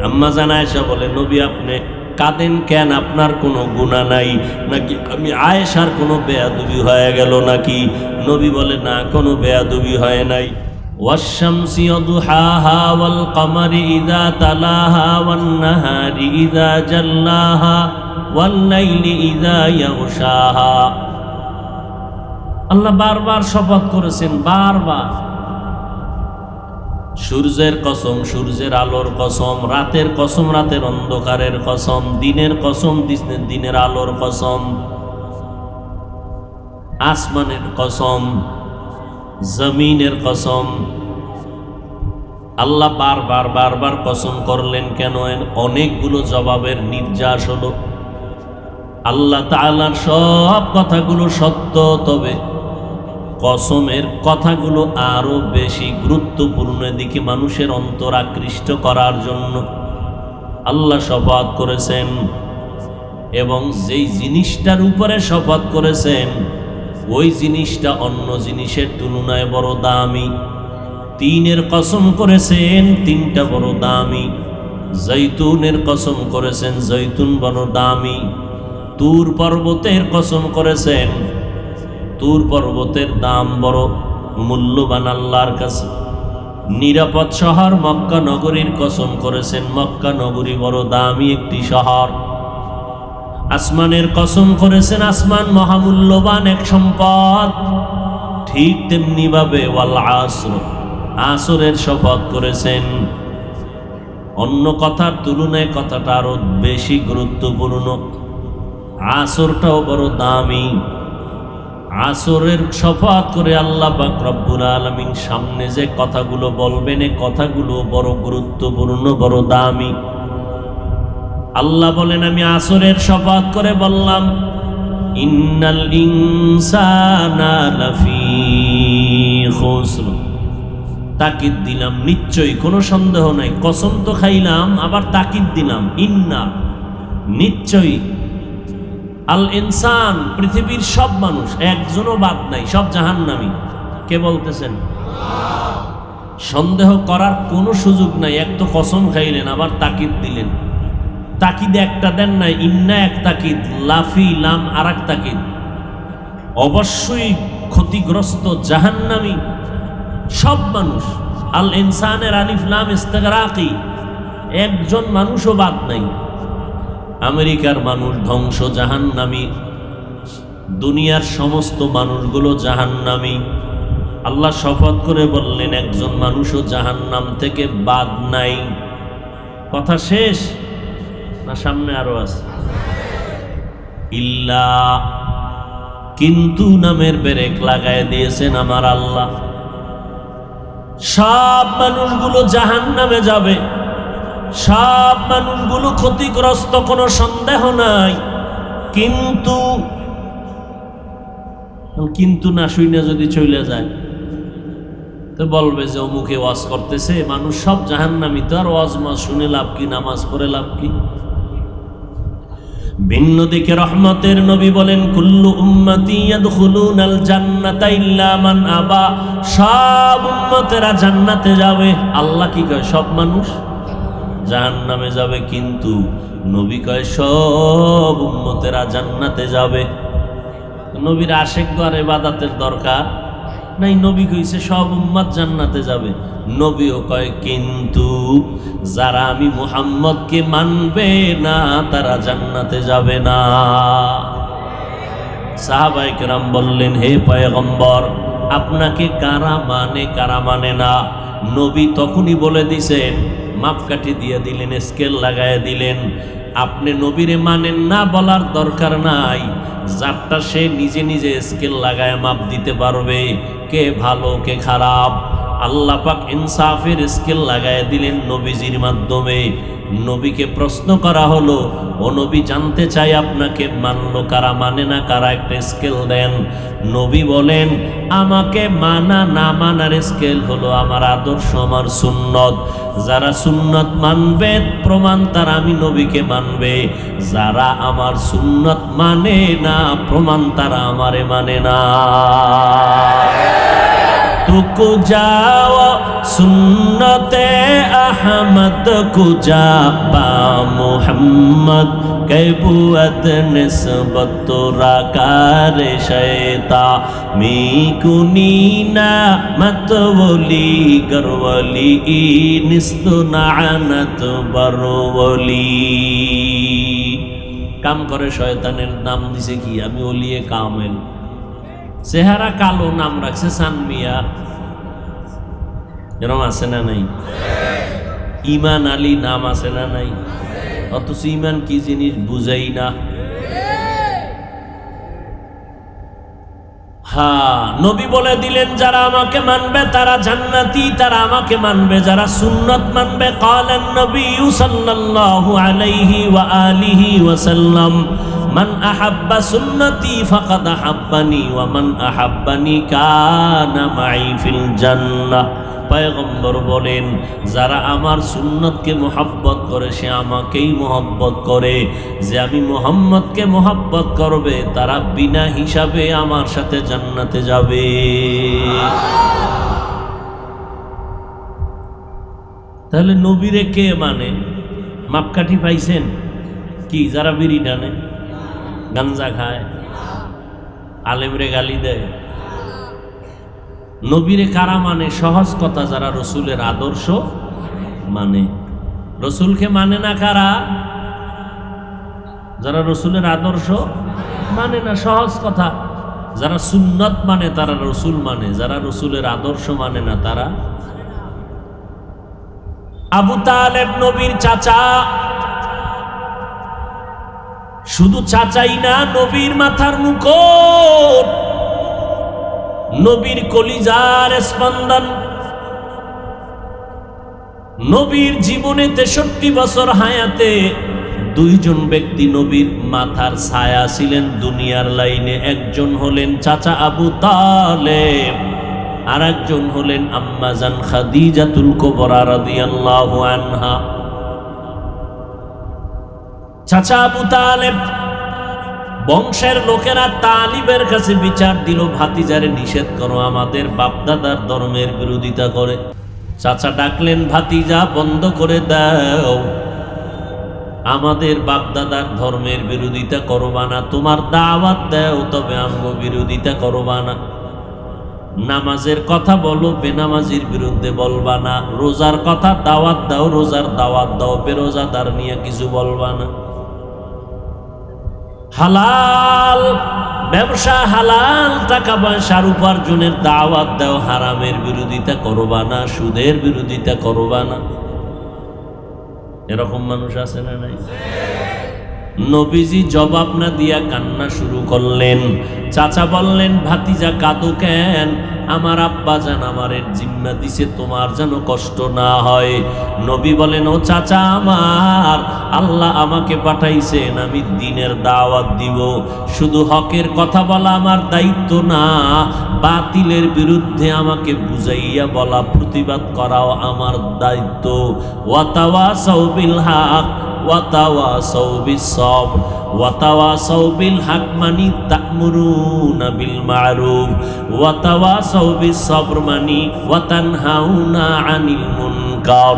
A: আম্মা জান আয়েশা বলে, নবী আপনি কাঁদেন কেন? আপনার কোনো গুনাহ নাই নাকি? আমি আয়েশার কোনো বেয়াদবি হয়ে গেল নাকি? নবী বলে, না, কোনো বেয়াদবি হয় নাই। ওয়াশ-শামসি ওয়াদুহাহা ওয়াল কমারি ইযা তালাহা ওয়ান নাহারি ইযা জাল্লাহা ওয়াল লাইলি ইযা ইয়াগশাহা। আল্লাহ বারবার শপথ করেছেন, বারবার। সূর্যের কসম, সূর্যের আলোর কসম। রাতের কসম, রাতের অন্ধকারের কসম। দিনের কসম, দিনের আলোর কসম। আসমানের কসম, জমিনের কসম। আল্লাহ বারবার বারবার কসম করলেন কেন? অনেকগুলো জবাবের নির্যাস হলো। আল্লাহ তাআলার সব কথাগুলো সত্য, তবে কসমের কথাগুলো আরো বেশি গুরুত্বপূর্ণ, দিকে মানুষের অন্তর আকৃষ্ট করার জন্য আল্লাহ শপথ করেছেন। এবং যেই জিনিসটার উপরে শপথ করেছেন ওই জিনিসটা অন্য জিনিসের তুলনায় বড় দামি। তিনের কসম করেছেন, তিনটা বড় দামি। জৈতুনের কসম করেছেন, জৈতুন বড় দামি। তুর পর্বতের কসম করেছেন, তুর পর্বতের দাম বড় মূল্যবান আল্লাহর কাছে। নিরাপদ শহর মক্কা নগরীর কসম করেছেন, মক্কা নগরী বড় দামি একটি শহর। আসমানের কসম করেছেন, আসমান মহামূল্যবান এক সম্পদ। ঠিক তেমনি ভাবে ওয়াল আসর, আসরের শপথ করেছেন। অন্য কথার তুলনায় কথাটা আরো বেশি গুরুত্বপূর্ণ। আসরটাও বড় দামি। আসরের শপথ করে আল্লাহ পাক রব্বুল আলামিন সামনে যে কথাগুলো বলবেন, এই কথাগুলো বড় গুরুত্বপূর্ণ, বড় দামি। আল্লাহ বলেন, আমি আসরের শপথ করে বললাম, ইন্নাল ইনসানা লাফি খুসর। তাকিদ দিলাম, নিশ্চয়ই, কোনো সন্দেহ নাই। কসম তো খাইলাম, আবার তাকিদ দিলাম, ইন্না, নিশ্চয়ই। আল ইনসান, পৃথিবীর সব মানুষ, একজনও বাদ নাই, সব জাহান্নামী। কে বলতেছেন? সন্দেহ করার কোনো সুযোগ নাই। এক তো কসম খাইলেন, আবার তাকিদ দিলেন। তাকিদ একটা দেন নাই, ইন্না এক তাকিদ, লাফি লাম আর এক তাকিদ। অবশ্যই ক্ষতিগ্রস্ত, জাহান্নামী সব মানুষ। আল ইনসানের আলিফ লাম ইস্তিগরাকি, একজন মানুষও বাদ নাই। আমেরিকার মানুষ ধ্বংস, জাহান্নামী। দুনিয়ার সমস্ত মানুষগুলো জাহান্নামী। আল্লাহ শপথ করে বললেন, একজন মানুষও জাহান্নাম থেকে বাদ নাই। কথা শেষ না সামনে আরো আছে? ইল্লা, কিন্তু নামের ব্রেক লাগায় দিয়েছেন আমার আল্লাহ। সব মানুষগুলো জাহান্নামে যাবে, সব মানুষগুলো ক্ষতিগ্রস্ত, কোনো সন্দেহ নাই। কিন্তু কিন্তু না শুনে যদি চলে যায় তো বলবে যে অমুকে ওয়াজ করতেছে, মানুষ সব জাহান্নামী, তো আর ওয়াজ মাস শুনে লাভ কি, নামাজ পড়ে লাভ কি? ভিন্ন দিকে রহমতের নবী বলেন, কুল্লু উম্মতি ইয়াদখুলুনাল জান্নাতা ইল্লা মান আবা। সব উম্মতেরা জান্নাতে যাবে। আল্লাহ কি কয়? সব মানুষ জাহান্নামে যাবে, কিন্তু নবী কয় সব উম্মতেরা জান্নাতে যাবে। নবীর আশেক আর ইবাদতের দরকার নাই। নবী কইছে সব উম্মত জান্নাতে যাবে। নবীও কয়, কিন্তু যারা আমি মুহাম্মদকে মানবে না তারা জান্নাতে যাবে না। সাহাবায়ে কেরাম বললেন, হে পয়গম্বর, আপনাকে কারা মানে কারা মানে না? নবী তখনই বলে দিছেন, মাপকাঠি দিয়ে দিলেন, স্কেল লাগায় দিলেন। আপনি নবীরে মানেন না বলার দরকার নাই। যারটা সে নিজে নিজে স্কেল লাগায় মাপ দিতে পারবে, কে ভালো কে খারাপ। আল্লাহ পাক ইনসাফের স্কেল লাগায় দিলেন নবীজির মাধ্যমে। নবীকে প্রশ্ন করা হলো, ও নবী জানতে চাই আপনাকে মানলো কারা, মানে না কারা, একটা স্কেল দেন। নবী বলেন, আমাকে মানা না মানার স্কেল হলো আমার আদর্শ, আমার সুন্নত। যারা সুন্নত মানবে প্রমাণ তারা আমি নবীকে মানবে, যারা আমার সুন্নত মানে না প্রমাণ তারা আমারে মানে না। तुको जाओ सुन्नते अहमद को जा पा मोहम्मद कैबुअत निस्बत तोरा कार शैता मी कुनीना मत वली गरवली निस्त नानत बरवली। काम करे शयतानेर नाम दिसे कि आमी ओलिए कामेल, চেহারা কালো, নাম রাখছে সানমিয়া। এরকম আছে না নাই? ইমান আলী নাম আছে না নাই? অথচ ইমান কি জিনিস বুঝাই না। হ্যাঁ, নবী বলে দিলেন যারা আমাকে মানবে তারা জান্নাতি, তারা আমাকে মানবে যারা সুন্নত মানবে। ক্বালান নবী সাল্লাল্লাহু আলাইহি ওয়া আলিহি ওয়া সাল্লাম, মান আহাব্বা সুন্নতি ফাকাদ আহাব্বানি ওয়া মান আহাব্বানি কানা মাই ফিল জান্নাহ। পয়গম্বর বলেন, যারা আমার সুন্নতকে মোহাব্বত করে সে আমাকেই মোহাব্বত করে, যে আমি মুহাম্মদকে মোহাব্বত করবে তারা বিনা হিসাবে আমার সাথে জান্নাতে যাবে। তাহলে নবীরে কে মানে? মাপকাঠি পাইছেন কি? যারা বিড়ি টানে, গাঞ্জা খায়, আলেমরে গালি দেয়। নবীরে কারা মানে? সহজ কথা, যারা রসুলের আদর্শ মানে। রসুলকে মানে না কারা? যারা রসুলের আদর্শ মানে না। সহজ কথা, যারা সুন্নত মানে তারা রসুল মানে, যারা রসুলের আদর্শ মানে না তারা। আবু তালেব নবীর চাচা, শুধু চাচাই না, নবীর মাথার মুকুট, নবীর কলিজার স্পন্দন। নবীর জীবনে 63 বছর হায়াতে দুইজন ব্যক্তি নবীর মাথার ছায়া ছিলেন দুনিয়ার লাইনে। একজন হলেন চাচা আবু তালেব, আর একজন হলেন আম্মাজান খাদিজাতুল কুবরা রাদিয়াল্লাহু আনহা। চাচা আবু তালেব বংশের লোকেরা তালিবের কাছে বিচার দিল, ভাতিজারে নিষেধ করো, আমাদের বাপদাদার ধর্মের বিরোধিতা করে। চাচা ডাকলেন, ভাতিজা বন্ধ করে দাও, আমাদের বাপদাদার ধর্মের বিরোধিতা করবা না, তোমার দাওয়াত দাও, তবে আমগো বিরোধিতা করবা না। নামাজের কথা বলো, বেনামাজির বিরুদ্ধে বলবা না। রোজার কথা দাওয়াত দাও, রোজার দাওয়াত দাও, বেরোজাদার নিয়ে কিছু বলবা না। হালাল ব্যবসা, হালাল টাকা পয়সার উপার্জনের দাওয়াত দাও, হারামের বিরোধিতা করবা না, সুদের বিরোধিতা করবা না। এরকম মানুষ আছে না নাই? নবীজি জবাব না দিয়া কান্না শুরু করলেন। চাচা বললেন, ভাতিজা কাঁদো কেন? আমার আব্বা জান আমারের জিম্মা দিছে, তোমার যেন কষ্ট না হয়। নবী বলেন, ও চাচা আমার, আল্লাহ আমাকে পাঠাইছেন আমি দ্বীনের দাওয়াত দিব। শুধু হকের কথা বলা আমার দায়িত্ব না, বাতিলের বিরুদ্ধে আমাকে বুঝাইয়া বলা, প্রতিবাদ করাও আমার দায়িত্ব। ওয়াতাওয়াসাউ বিল হক ওয়াতাওয়াসাউ বিস সবর। ওয়াতাওয়াসাউ বিল হক মানি তা'মুরুনা বিল মা'রুফ, ওয়াতাওয়াসাউ বিস সবর মানি ওয়া তানহাউনা আনিল মুনকার।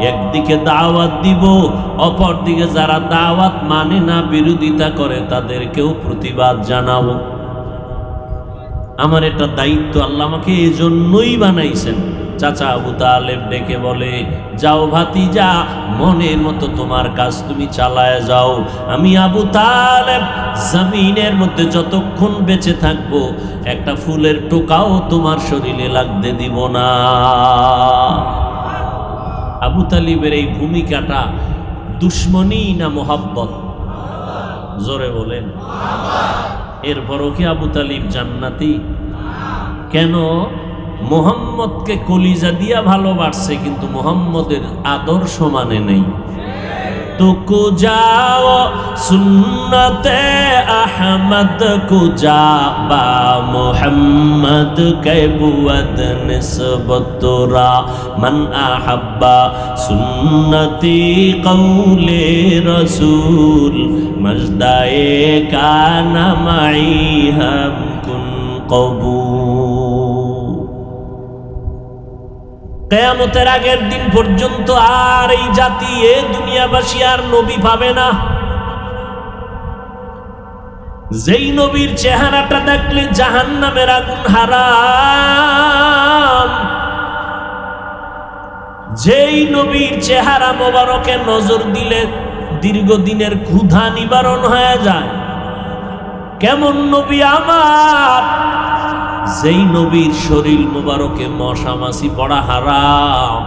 A: একদিকে দাওয়াত দিব, অপর দিকে যারা দাওয়াত মানে না, বিরোধিতা করে, তাদেরকেও প্রতিবাদ জানাবো। আমার এটা দায়িত্ব, আল্লাহ আমাকে এজন্যই বানাইছেন। চাচা আবু তালেব ডেকে বলে, যাও ভাতিজা, মনের মতো তোমার কাজ তুমি চালায় যাও। আমি আবু তালেব জমিনের মধ্যে যতক্ষণ বেঁচে থাকবো একটা ফুলের টোকাও তোমার শরীরে লাগতে দিব না। আবু তালিবের এই ভূমিকাটা দুশ্মনী না মোহাব্বত? জোরে বলেন। এরপরও কি আবু তালিব জান্নাতি? কেন? মুহাম্মদকে কলিজা দিয়া ভালোবাসছে, কিন্তু মুহাম্মদের আদর্শ মানে নেই। তো যাও সুন্নতে আহমদ কুজা বা মুহাম্মদ কে বুয়দ নিসবতরা মান আহাব্বা সুন্নতি কৌলে রসুল মজদায়ে কানা মাই হাম কুন কবুল। কিয়ামতের আগের দিন পর্যন্ত আর এই জাতি, এ দুনিয়াবাসী আর নবী পাবে না। যেই নবীর চেহারাটা দেখলে জাহান্নামের আগুন হারাম, যেই নবীর চেহারা মোবারকে নজর দিলে দীর্ঘদিনের ক্ষুধা নিবারণ হয়ে যায়, কেমন নবী আমার, যেই নবীর শরীর মোবারকে মশা মাছি পড়া হারাম,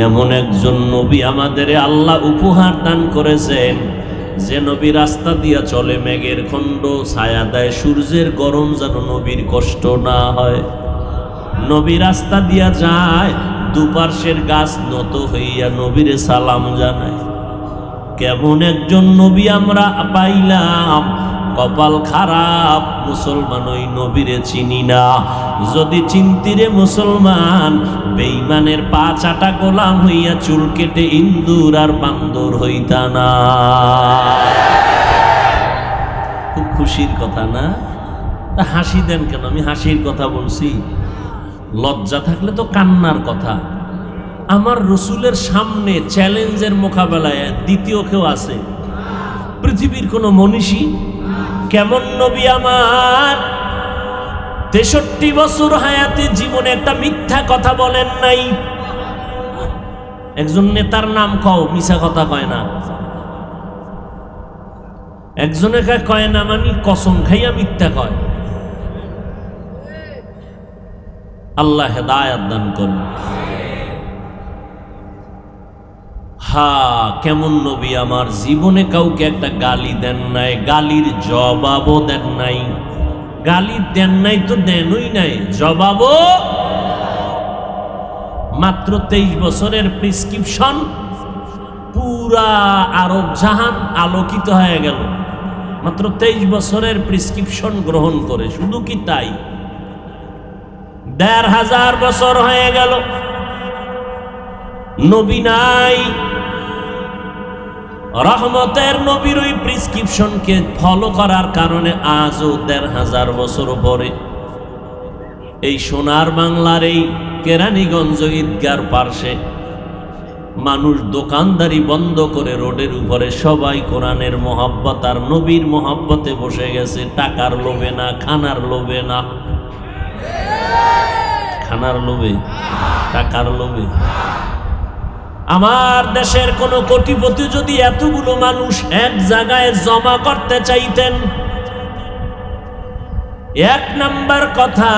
A: এমন একজন নবী আমাদের আল্লাহ উপহার দান করেছেন। যে নবী রাস্তা দিয়া চলে মেঘের খণ্ড ছায়া দেয়, সূর্যের গরম যেন নবীর কষ্ট না হয়। নবী রাস্তা দিয়া যায়, দুপার্শ্বের গাছ নত হইয়া নবীরে সালাম জানায়। কেমন একজন নবী আমরা পাইলাম। কপাল খারাপ, মুসলমান ওই নবীরে চিনি না। যদি চিন্তিরে মুসলমান, বেঈমানের পা চাটা গোলাম হইয়া চুল কেটে ইন্দুর আর বান্দর হইতা না। খুব খুশির কথা না? তা হাসি দেন কেন? আমি হাসির কথা বলছি। লজ্জা থাকলে তো কান্নার কথা। আমার রসুলের সামনে চ্যালেঞ্জের মোকাবেলায় দ্বিতীয় কেউ আছে? পৃথিবীর কোনো মনীষী? কেমন নবী আমার, 63 বছর হায়াতে জীবনে একটা মিথ্যা কথা বলেন নাই। একজন নেতার নাম কও, মিছা কথা কয় না। একজনে কয় না মানে কসম খাইয়া মিথ্যা কয়। আল্লাহ হেদায়েত দান করুন। কেমন নবী আমার, জীবনে কাউকে একটা গালি দেন নাই, গালির জবাবও দেন নাই। গালি দেন নাই তো দেনই নাই, জবাবও। মাত্র 23 বছরের প্রেসক্রিপশন, পুরা আরব জাহান আলোকিত হয়ে গেল মাত্র 23 বছরের প্রেসক্রিপশন গ্রহণ করে। শুধু কি তাই, 1500 বছর হয়ে গেল নবী নাই। রহমতের নবীর ওই প্রেসক্রিপশনকে ফলো করার কারণে আজও 1500 বছর পরে এই সোনার বাংলার এই কেরানীগঞ্জ ঈদগার পার্শ্বে মানুষ দোকানদারি বন্ধ করে রোডের উপরে সবাই কোরআনের মহব্বত আর নবীর মহব্বতে বসে গেছে। টাকার লোভে না, খানার লোভে না। খানার লোভে, টাকার লোভে। আমার দেশের কোন কোটিপতি যদি এতগুলো মানুষ এক জায়গায় জমা করতে চাইতেন, এক নাম্বার কথা,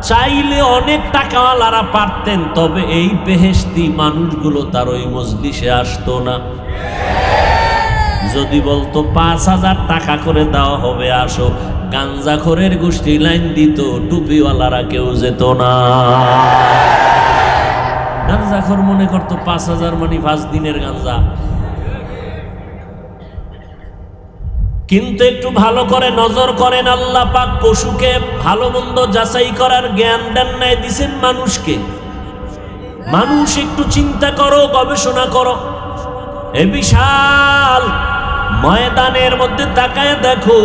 A: চাইলে অনেক টাকাওয়ালারা পারতেন, তবে এই বেহেশতি মানুষগুলো তার ওই মজলিসে আসতো না। যদি বলতো 5000 টাকা করে দেওয়া হবে, আসো, গাঞ্জাখোরের গোষ্ঠী লাইন দিত, টুপিওয়ালারা কেউ যেত না। গাঞ্জাখোর মনে করতো 5000 মানে 5 দিনের গাঞ্জা। কিন্তু একটু ভালো করে নজর করেন, আল্লাহ পাক পশুকে ভালো মন্দ যাচাই করার জ্ঞান দেন নাই, দিছেন মানুষকে। মানুষ একটু চিন্তা করো, গবেষণা করো। এই বিশাল ময়দানের মধ্যে তাকায় দেখো,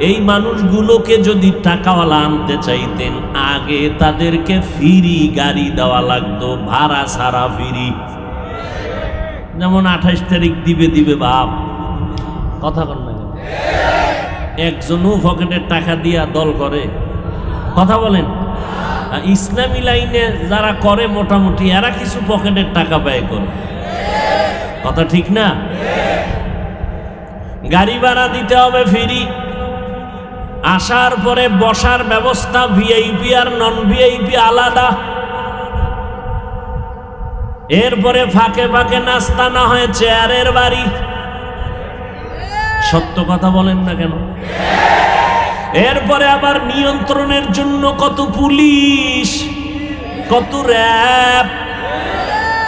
A: এই মানুষগুলোকে যদি টাকাওয়ালা আনতে চাইতেন, আগে তাদেরকে ফ্রি গাড়ি দেওয়া লাগতো, ভাড়া ছাড়া ফ্রি। যেমন 28 তারিখ দিবে বাপ, কথা বল না, একজনও পকেটের টাকা দিয়া দল করে? কথা বলেন। ইসলামী লাইনে যারা করে মোটামুটি, এরা কিছু পকেটের টাকা ব্যয় করে, কথা ঠিক না? গাড়ি ভাড়া দিতে হবে ফ্রি। আসার পরে বসার ব্যবস্থা ভিআইপি আর নন ভিআইপি আলাদা। এরপরে ফাঁকে ফাঁকে নাস্তা, না হয় চেয়ারের বাড়ি। সত্য কথা বলেন না কেন? এরপরে আবার নিয়ন্ত্রণের জন্য কত পুলিশ, কত র‍্যাব।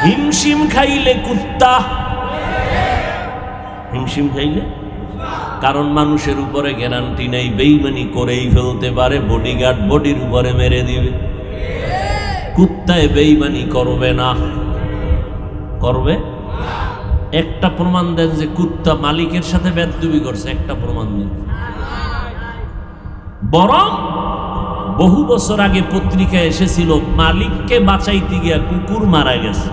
A: হিমশিম খাইলে কুত্তা, হিমশিম খাইলে, কারণ মানুষের উপরে গ্যারান্টি নেই, বেইমানি করেই ফেলতে পারে, বডিগার্ড বডির উপরে মেরে দিবে। কুত্তায় বেইমানি করবে না, করবে? একটা প্রমাণ দেন যে কুত্তা মালিকের সাথে বেদবি করছে, একটা প্রমাণ দেন। বরং বহু বছর আগে পত্রিকায় এসেছিল মালিককে বাঁচাইতে গিয়া কুকুর মারা গেছে।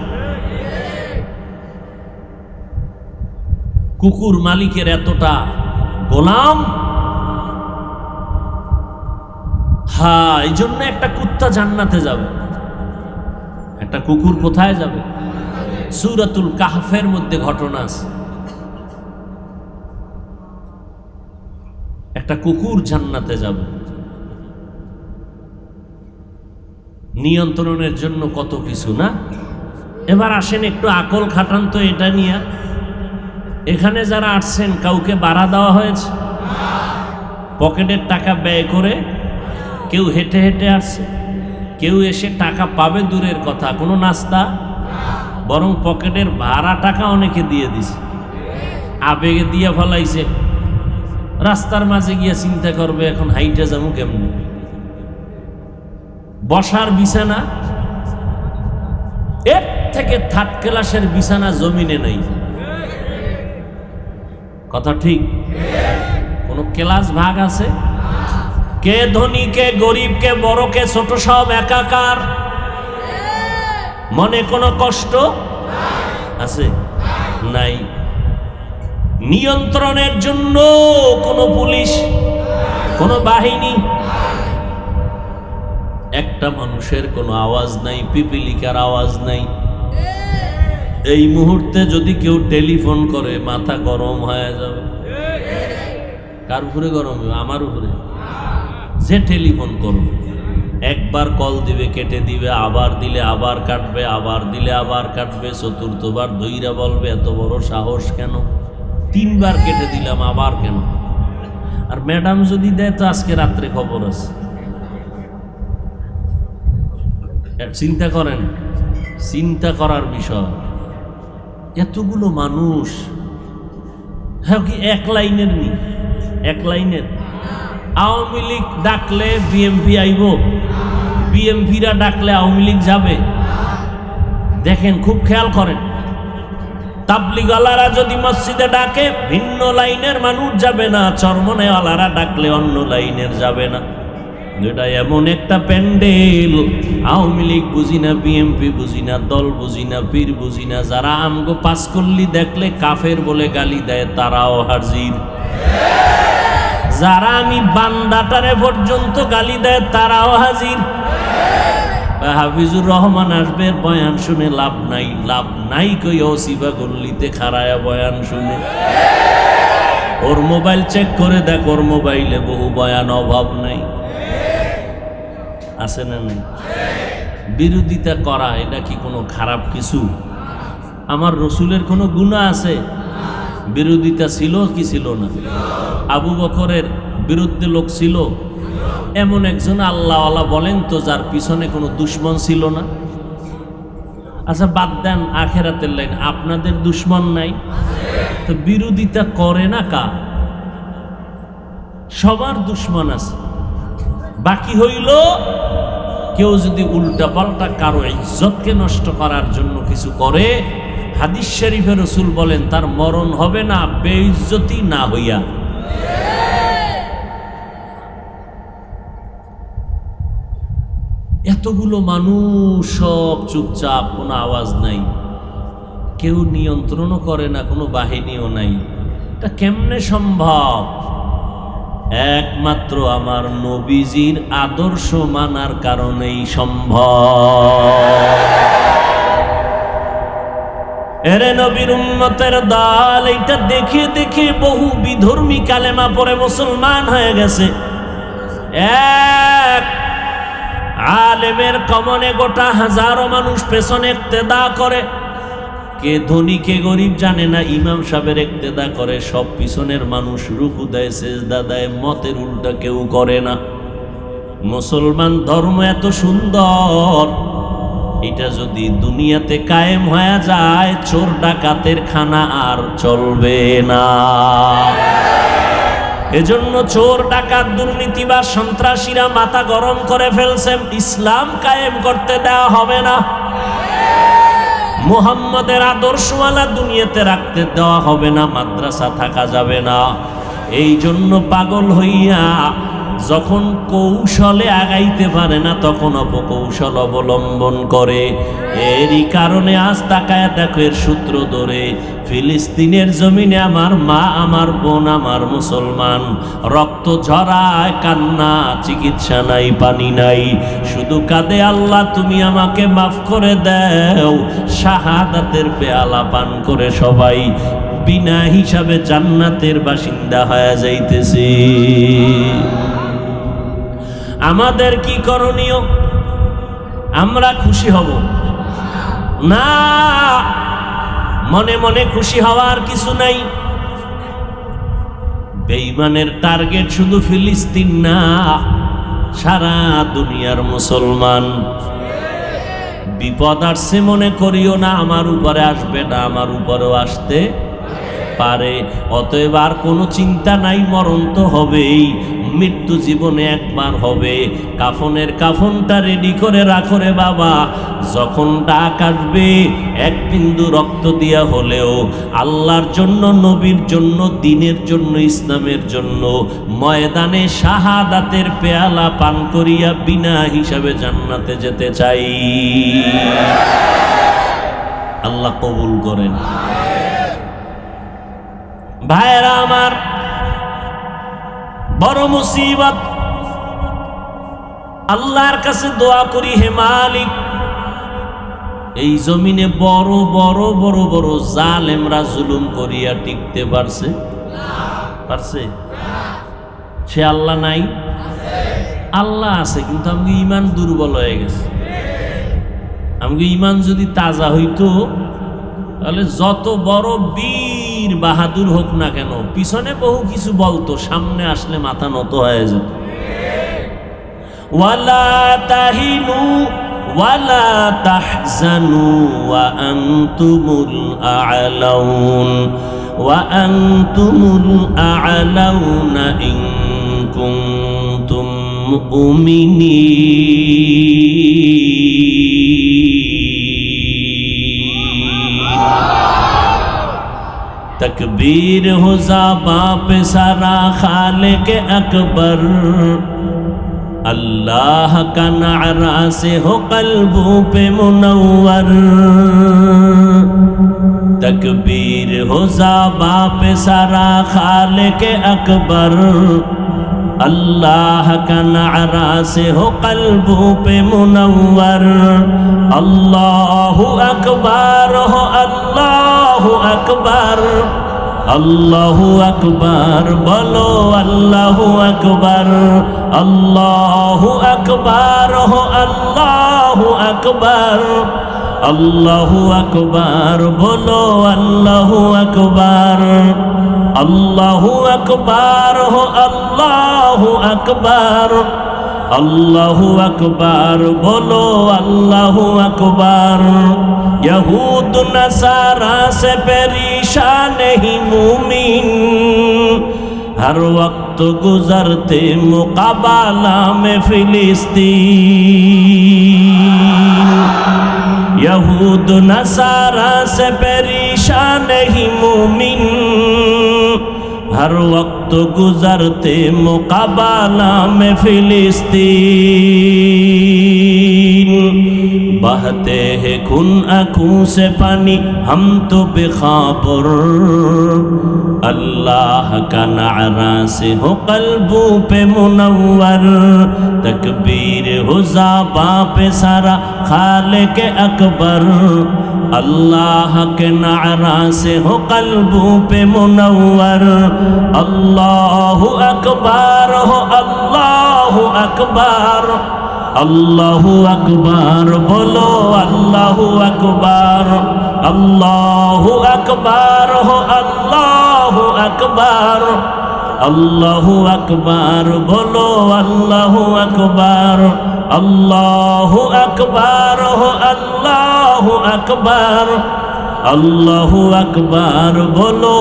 A: কুকুর মালিকের এতটা গোলাম। হ্যাঁ, এই জন্য একটা কুত্তা জান্নাতে যাবে, একটা কুকুর কোথায় যাবে? সূরাতুল কাহফের মধ্যে ঘটনা আছে, একটা কুকুর জান্নাতে যাবে। নিয়ন্ত্রণের জন্য কত কিছু না। এবার আসেন একটু আকল খাটান তো এটা নিয়ে। এখানে যারা আসছেন কাউকে ভাড়া দেওয়া হয়েছে? পকেটের টাকা ব্যয় করে কেউ হেঁটে হেঁটে আসছে, কেউ এসে টাকা পাবে দূরের কথা, কোনো নাস্তা, বরং পকেটের ভাড়া টাকা অনেকে দিয়ে দিছে, আবেগে দিয়ে ফেলাইছে। রাস্তার মাঝে গিয়ে চিন্তা করবে এখন হাইটে যাবো কেমনি। বসার বিছানা, এর থেকে থার্ড ক্লাসের বিছানা জমিনে নেই। কথা ঠিক? কোন ক্লাস ভাগ আছে? কে ধনী, কে গরিব, কে বড়, কে ছোট, সব একাকার। মনে কোনো কষ্ট আছে? নাই। নিয়ন্ত্রণের জন্য কোনো পুলিশ, কোনো বাহিনী, একটা মানুষের কোনো আওয়াজ নাই, পিপিলিকার আওয়াজ নাই। এই মুহূর্তে যদি কেউ টেলিফোন করে মাথা গরম হয়ে যাবে। কার উপরে গরম হবে? আমার উপরে। যে টেলিফোন করবে, একবার কল দিবে কেটে দিবে, আবার দিলে আবার কাটবে, আবার দিলে আবার কাটবে, চতুর্থবার ধইরা বলবে এত বড় সাহস কেন, তিনবার কেটে দিলাম আবার কেন। আর ম্যাডাম যদি দেয় তো আজকে রাত্রে খবর আছে। চিন্তা করেন, চিন্তা করার বিষয়। এতগুলো মানুষ, হ্যাঁ কি এক লাইনের নি? এক লাইনের। আওয়ামী লীগ ডাকলে বিএমপি আইব, বিএমপিরা ডাকলে আওয়ামী লীগ যাবে। দেখেন, খুব খেয়াল করেন। তাবলিগওয়ালারা যদি মসজিদে ডাকে ভিন্ন লাইনের মানুষ যাবে না, চরমনেওয়ালারা ডাকলে অন্য লাইনের যাবে না। এটা এমন একটা প্যান্ডেল, আওয়ামী লীগ বুঝি না, বিএমপি বুঝি না, দল বুঝি না, পীর বুঝি না, যারা আমগো পাঁচকল্লি দেখলে কাফের বলে গালি দেয় তারাও হাজির, যারা আমি বান্দাটারে পর্যন্ত গালি দেয় তারাও হাজির। হাফিজুর রহমান আসবে, বয়ান শুনে লাভ নাই, লাভ নাই কই ওসিবা গল্লিতে খাড়ায়া বয়ান শুনে। ওর মোবাইল চেক করে দেখ, ওর মোবাইলে বহু বয়ান, অভাব নাই। আছে না নেই? বিরোধিতা করা এটা কি কোনো খারাপ কিছু? আমার রসুলের কোনো গুনাহ আছে? বিরোধিতা ছিল কি ছিল না? আবু বকরের বিরুদ্ধে লোক ছিল, এমন একজন আল্লাহওয়ালা বলেন তো যার পিছনে কোনো দুশ্মন ছিল না? আচ্ছা বাদ দেন আখেরাতের লাইন, আপনাদের দুশ্মন নাই তো বিরোধিতা করে না কা? সবার দুশ্মন আছে। বাকি হইল কেউ যদি উল্টা পাল্টা কারো ইজ্জতকে নষ্ট করার জন্য কিছু করে, হাদিস শরীফে রাসূল বলেন তার মরণ হবে না বেইজ্জতি না হইয়া। এতগুলো মানুষ সব চুপচাপ, কোনো আওয়াজ নাই, কেউ নিয়ন্ত্রণও করে না, কোনো বাহিনীও নাই। এটা কেমনে সম্ভব? একমাত্র আমার নবীজির আদর্শ মানার কারণেই সম্ভব। এরে নবীর উম্মতের দল, এটা দেখে দেখে বহু বিধর্মী কালেমা পড়ে মুসলমান হয়ে গেছে। এক আলেমের কমনে গোটা হাজারো মানুষ পেছনে ইক্তেদা করে। কে ধনী কে গরিব জানে না, ইমাম সাহেবের ইক্তেদা করে, সব পিছনের মানুষ রুকু দেয় সেজদা দেয়, মতের উল্টা কেউ করে না। মুসলমান ধর্ম এত সুন্দর, এটা যদি দুনিয়াতে কায়েম হয়ে যায়, চোর ডাকাতের খানা আর চলবে না। এজন্য চোর ডাকাত দুর্নীতিবাজ সন্ত্রাসীরা মাথা গরম করে ফেলছে, ইসলাম কায়েম করতে দেওয়া হবে না, মুহাম্মাদের আদর্শওয়ালা দুনিয়াতে রাখতে দেওয়া হবে না, মাদ্রাসা থাকা যাবে না। এই জন্য পাগল হইয়া যখন কৌশলে আগাইতে পারে না, তখন অপকৌশল অবলম্বন করে। এরই কারণে আজ তাকায় দেখো, এর সূত্র ধরে ফিলিস্তিনের জমিনে আমার মা, আমার বোন, আমার মুসলমান রক্ত ঝরায়, কান্না, চিকিৎসা নাই, পানি নাই, শুধু কাঁদে, আল্লাহ তুমি আমাকে মাফ করে দাও। শাহাদাতের পেয়ালা পান করে সবাই বিনা হিসাবে জান্নাতের বাসিন্দা হয়ে যাইতেছে। আমাদের কি করণীয়? আমরা খুশি হব না, মনে মনে খুশি হওয়ার কিছু নাই। বেঈমানের টার্গেট শুধু ফিলিস্তিন না, সারা দুনিয়ার মুসলমান। বিপদ আসছে মনে করিও না আমার উপরে আসবে না, আমার উপরেও আসতে পারে। অতএব আর কোনো চিন্তা নাই, মরণ তো হবেই, মৃত্যু জীবনে একবার হবে। কাফনের কাফনটা রেডি করে রাখো রে বাবা, যখন ডাক আসবে এক বিন্দু রক্ত দিয়া হলেও আল্লাহর জন্য, নবীর জন্য, দ্বীনের জন্য, ইসলামের জন্য ময়দানে শাহাদাতের পেয়ালা পান করিয়া বিনা হিসাবে জান্নাতে যেতে চাই। আল্লাহ কবুল করেন। ভাইরা আমার, বড় মুসিবত। আল্লাহর কাছে দোয়া করি, হে মালিক, এই জমিনে বড় বড় বড় বড় জালেমরা জুলুম করিয়া টিকতে পারছে? সে আল্লাহ নাই? আল্লাহ আছে, কিন্তু আমাকে ইমান দুর্বল হয়ে গেছে। আমাকে ইমান যদি তাজা হইতো, তাহলে যত বড় বীর বাহাদুর হোক না কেন, পিছনে বহু কিছু বলতো, সামনে আসলে মাথা নত হয়ে যেত। ওয়ালা তাহিনু ওয়ালা তাহজানু ওয়া আনতুমুল আ'লাউন ওয়া আনতুমুল আ'লাউনা ইন কুনতুম মুমিনিন। तकबीर हो ज़ाबा पे सारा खालिक अकबर, अल्लाह का नारा से हो कल्बों पे मुनव्वर। तकबीर हो ज़ाबा पे सारा खालिक अकबर, अल्लाह का नारा से हो कल्बों पे मुनव्वर। अल्लाहु अकबर हो, अल्लाहु अकबर, अल्लाहु अकबर बोलो, अल्लाहु अकबर, अल्लाहु अकबर हो, अल्लाहु अकबर, अल्लाहु अकबर बोलो, अल्लाहु अकबर, अल्लाहु अकबर हो, अल्लाहु अकबर, अल्लाहु अकबर बोलो, अल्लाहु अकबर। यहूद नसारा से परेशान नहीं मुमिन, हर वक्त गुजरते मुकाबला में फिलिस्तीन। यहूद नसारा से परेशान नहीं मुमिन, हर वक्त गुजरते मुकाबला में फिलिस्तीन। बहते हैं खून आँखों से पानी, हम तो बेखबर, अल्लाह का नारा से हो कल्बों पे मुनव्वर। तकबीर हो ज़ाबा पे सारा खालिक अकबर, अल्लाह के नारा से हो कल्बों पे मुनव्वर। अल्लाहु अकबर हो, अल्लाहु अकबर, अल्लाहु अकबर बोलो, अल्लाहु अकबर, আল্লাহু আকবার হো আল্লাহু আকবার আল্লাহু আকবার বলো আল্লাহু আকবার আল্লাহু আকবার হো আল্লাহু আকবার আল্লাহু আকবার বলো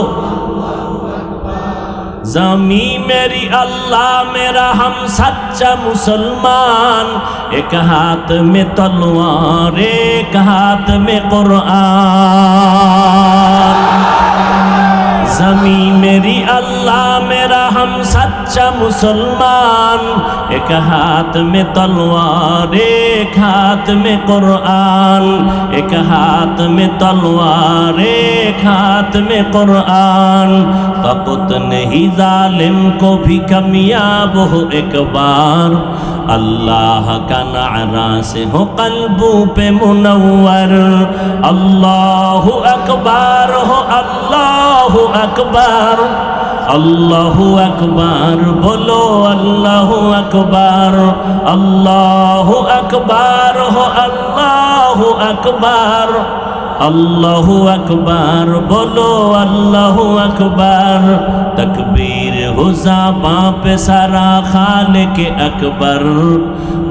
A: ज़मी मेरी अल्लाह मेरा हम सच्चा मुसलमान एक हाथ में तलवार एक हाथ में कुरान ज़मी मेरी अल्लाह मेरा हम सच्चा मुसलमान एक हाथ में तलवार एक हाथ में कुरान एक हाथ में तलवार एक हाथ में कुरान तक़त नहीं जालिम को भी कामयाब हो एक बार अल्लाह का नारा से हो कल्बों पे मुनव्वर अल्लाहु अकबर हो अल्लाहु अकबर अल्लाहु अकबर बोलो अल्लाहु अकबर अल्लाहु अकबर हो अल्लाहु अकबर अल्लाहु अकबर बोलो अल्लाहु अकबर तकबीर हो ज़बां पे सारा खालिक अकबर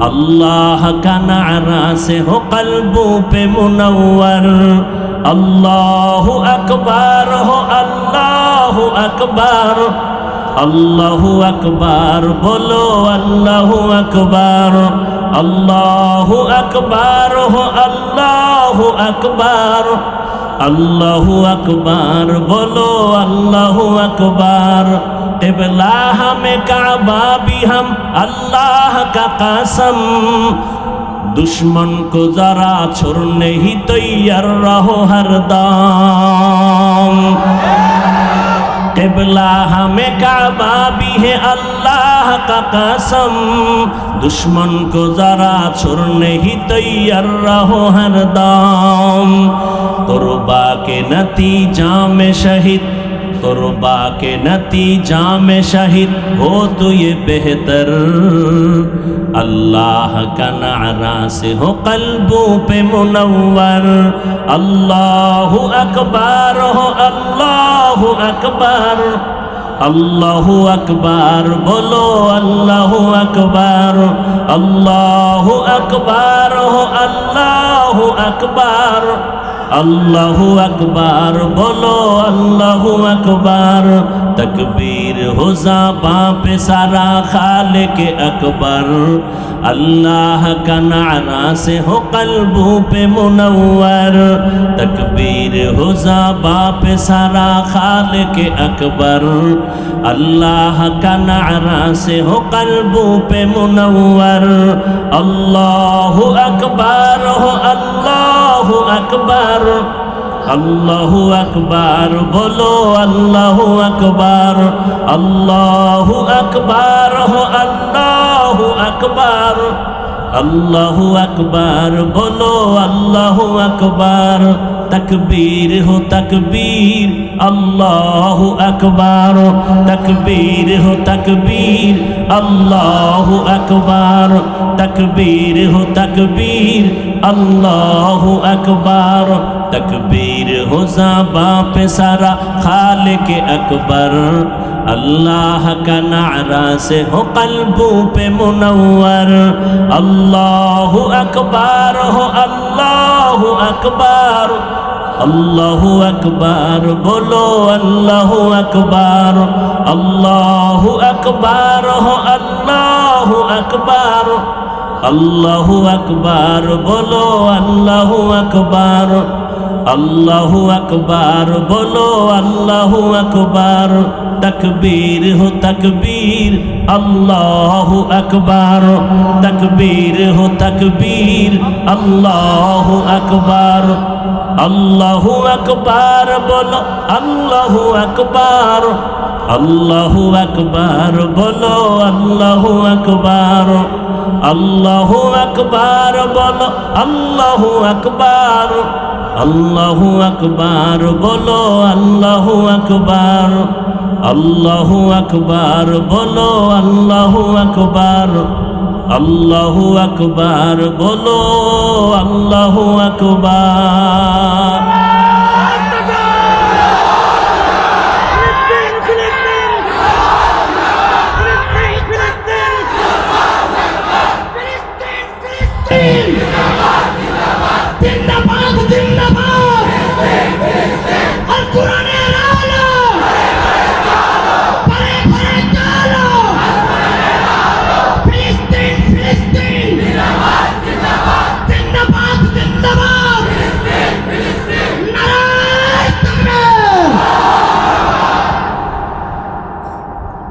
A: अल्लाह का नारा से हो कल्बों पे मुनव्वर अल्लाहु अकबर हो अल्लाहु अकबर अल्लाहु अकबर बोलो अल्लाहु अकबर अल्लाहु अकबर हो अल्लाहु अकबर अल्लाहु अकबर बोलो अल्लाहु अकबर क़िबला हमें काबा भी हम अल्लाह का कसम दुश्मन को जरा छोड़ने ही तैयार रहो हरदम क़िबला हमें काबा भी है अल्लाह का कसम दुश्मन को जरा छोड़ने ही तैयार रहो हरदम कुर्बा के नतीजा में शहीद कुर्बा के नतीजा में शहीद हो तो ये बेहतर अल्लाह का नारा से हो कल्बों पे मुनव्वर अल्लाहु अकबर हो अल्लाहु अकबर अल्लाहु अकबर बोलो अल्लाहु अकबर अल्लाहु अकबर हो अल्लाहु अकबर अल्लाहु अकबर बोलो अल्लाहु अकबर तकबीर हो ज़बां पे सारा खालिक अकबर अल्लाह का नारा से हो कल्बों पे मुनव्वर तकबीर हो ज़बां पे सारा खालिक अकबर अल्लाह का नारा से हो कल्बों पे मुनव्वर अल्लाहु अकबर हो अल्लाहु अकबर अल्लाहु अकबर बोलो अल्लाहु अकबर अल्लाहु अकबर हो अल्लाहु अकबर अल्लाहु अकबर बोलो अल्लाहु अकबर तकबीर हो तकबीर अल्लाहु अकबर तकबीर हो तकबीर अल्लाहु अकबर तकबीर हो तकबीर अल्लाहु अकबर तकबीर हो ज़बां पे सारा खालिक अकबर अल्लाह का नारा से हो कल्बों पे मुनव्वर अल्लाहु अकबर हो अल्लाहु अकबर अल्लाहु अकबर बोलो अल्लाहु अकबर अल्लाहु अकबर हो अल्लाहु अकबर अल्लाहु अकबर बोलो अल्लाहु अकबर अल्लाहु अकबर बोलो अल्लाहु अकबर तकबीर हो तकबीर अल्लाहु अकबर तकबीर हो तकबीर अल्लाहु अकबर अल्लाहु अकबर बोलो अल्लाहु अकबर अल्लाहु अकबर बोलो अल्लाहु अकबर अल्लाहु अकबर बोलो अल्लाहु अकबर अल्लाहु अकबर बोलो अल्लाहु अकबर अल्लाहु अकबर बोलो अल्लाहु अकबर अल्लाहु अकबर बोलो अल्लाहु अकबर।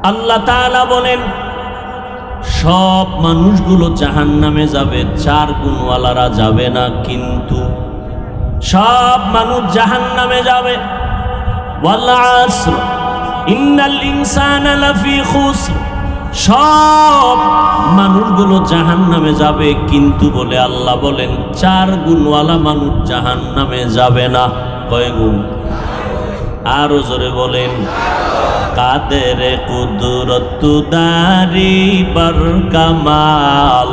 A: আল্লাহ তাআলা বলেন সব মানুষগুলো জাহান্নামে যাবে, 4 গুণওয়ালারা যাবে না। কিন্তু সব মানুষ জাহান্নামে যাবে। ওয়াল আসর ইন্নাল ইনসানা লাফি খুসর, সব মানুষগুলো জাহান্নামে যাবে, কিন্তু বলে আল্লাহ বলেন 4 গুণওয়ালা মানুষ জাহান্নামে যাবে না। কয় গুণ? আরো জোরে বলেন। কাদের কুদরত দারি বার কামাল,